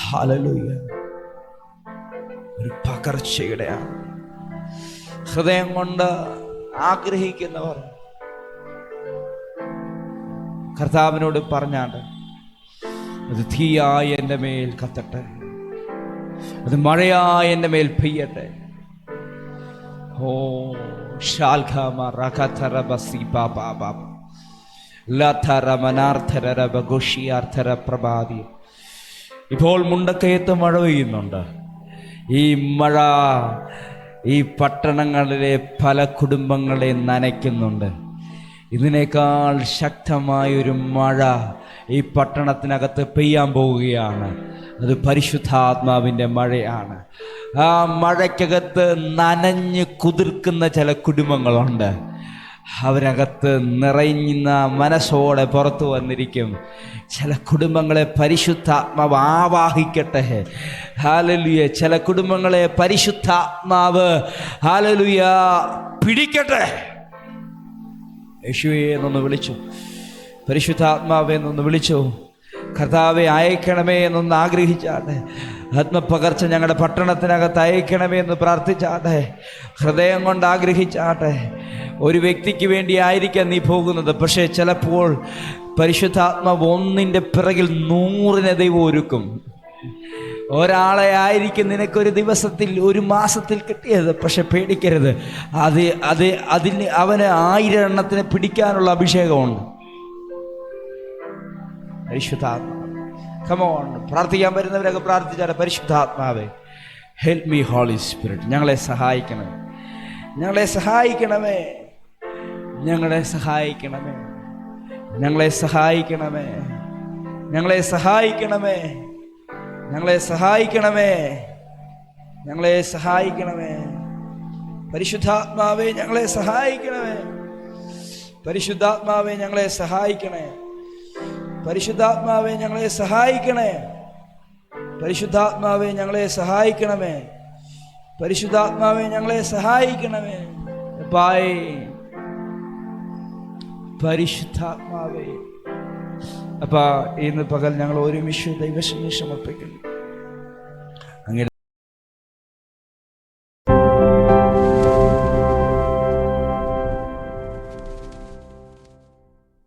ഹല്ലേലൂയ ഒരു പകർച്ചയുടെ ഹൃദയം കൊണ്ട് ആഗ്രഹിക്കുന്നവർ കർത്താവിനോട് പറഞ്ഞാണ്ട് അത് തീയായി എൻ്റെ മേൽ കത്തട്ടെ, അത് മഴയായി എൻ്റെ മേൽ പെയ്യട്ടെ. ഓ ഇപ്പോൾ മുണ്ടക്കയത്ത് മഴ പെയ്യുന്നുണ്ട്. ഈ മഴ ഈ പട്ടണങ്ങളിലെ പല കുടുംബങ്ങളെ നനയ്ക്കുന്നുണ്ട്. ഇതിനേക്കാൾ ശക്തമായൊരു മഴ ഈ പട്ടണത്തിനകത്ത് പെയ്യാൻ പോവുകയാണ്. അത് പരിശുദ്ധാത്മാവിൻ്റെ മഴയാണ്. ആ മഴയ്ക്കകത്ത് നനഞ്ഞ് കുതിർക്കുന്ന ചില കുടുംബങ്ങളുണ്ട്. അവരകത്ത് നിറയുന്ന മനസ്സോടെ പുറത്തു വന്നിരിക്കും. ചില കുടുംബങ്ങളെ പരിശുദ്ധാത്മാവ് ആവാഹിക്കട്ടെ. ഹല്ലേലൂയ. ചില കുടുംബങ്ങളെ പരിശുദ്ധാത്മാവ് ഹല്ലേലൂയ പിടിക്കട്ടെ. യേശുവേ എന്നൊന്ന് വിളിച്ചു, പരിശുദ്ധാത്മാവേ എന്നൊന്ന് വിളിച്ചു, കർത്താവെ അയക്കണമേ എന്നൊന്ന് ആഗ്രഹിച്ചാട്ടെ. ആത്മപകർച്ച ഞങ്ങളുടെ പട്ടണത്തിനകത്ത് അയക്കണമേ എന്ന് പ്രാർത്ഥിച്ചാട്ടെ. ഹൃദയം കൊണ്ട് ആഗ്രഹിച്ചാട്ടെ. ഒരു വ്യക്തിക്ക് വേണ്ടി ആയിരിക്കാം നീ പോകുന്നത്, പക്ഷേ ചിലപ്പോൾ പരിശുദ്ധാത്മാവ് ഒന്നിൻ്റെ പിറകിൽ 100 ദൈവം ഒരുക്കും. ഒരാളെ ആയിരിക്കും നിനക്കൊരു ദിവസത്തിൽ, ഒരു മാസത്തിൽ കിട്ടിയത്. പക്ഷെ പേടിക്കരുത്, അതിന് അവന് 1000 എണ്ണത്തിനെ പിടിക്കാനുള്ള അഭിഷേകമുണ്ട്. പരിശുദ്ധാത്മാവ് കമോൺ. പ്രാർത്ഥിക്കാൻ വരുന്നവരൊക്കെ പ്രാർത്ഥിച്ചാൽ പരിശുദ്ധാത്മാവേ ഹെൽപ്പ് മീ ഹോളി സ്പിരിറ്റ്, ഞങ്ങളെ സഹായിക്കണമേ, ഞങ്ങളെ സഹായിക്കണമേ, ഞങ്ങളെ സഹായിക്കണമേ, ഞങ്ങളെ സഹായിക്കണമേ, ഞങ്ങളെ സഹായിക്കണമേ, ഞങ്ങളെ സഹായിക്കണമേ, ഞങ്ങളെ സഹായിക്കണമേ. പരിശുദ്ധാത്മാവേ ഞങ്ങളെ സഹായിക്കണമേ, പരിശുദ്ധാത്മാവേ ഞങ്ങളെ സഹായിക്കണേ, പരിശുദ്ധാത്മാവേ ഞങ്ങളെ സഹായിക്കണേ, പരിശുദ്ധാത്മാവേ ഞങ്ങളെ സഹായിക്കണമേ, പരിശുദ്ധാത്മാവേ ഞങ്ങളെ സഹായിക്കണമേ. പരിശുദ്ധാത്മാവേ അപ്പാ ഇന്ന് പകൽ ഞങ്ങൾ ഒരുമിച്ച് ദൈവസന്നിധിയിൽ സമർപ്പിക്കുന്നു.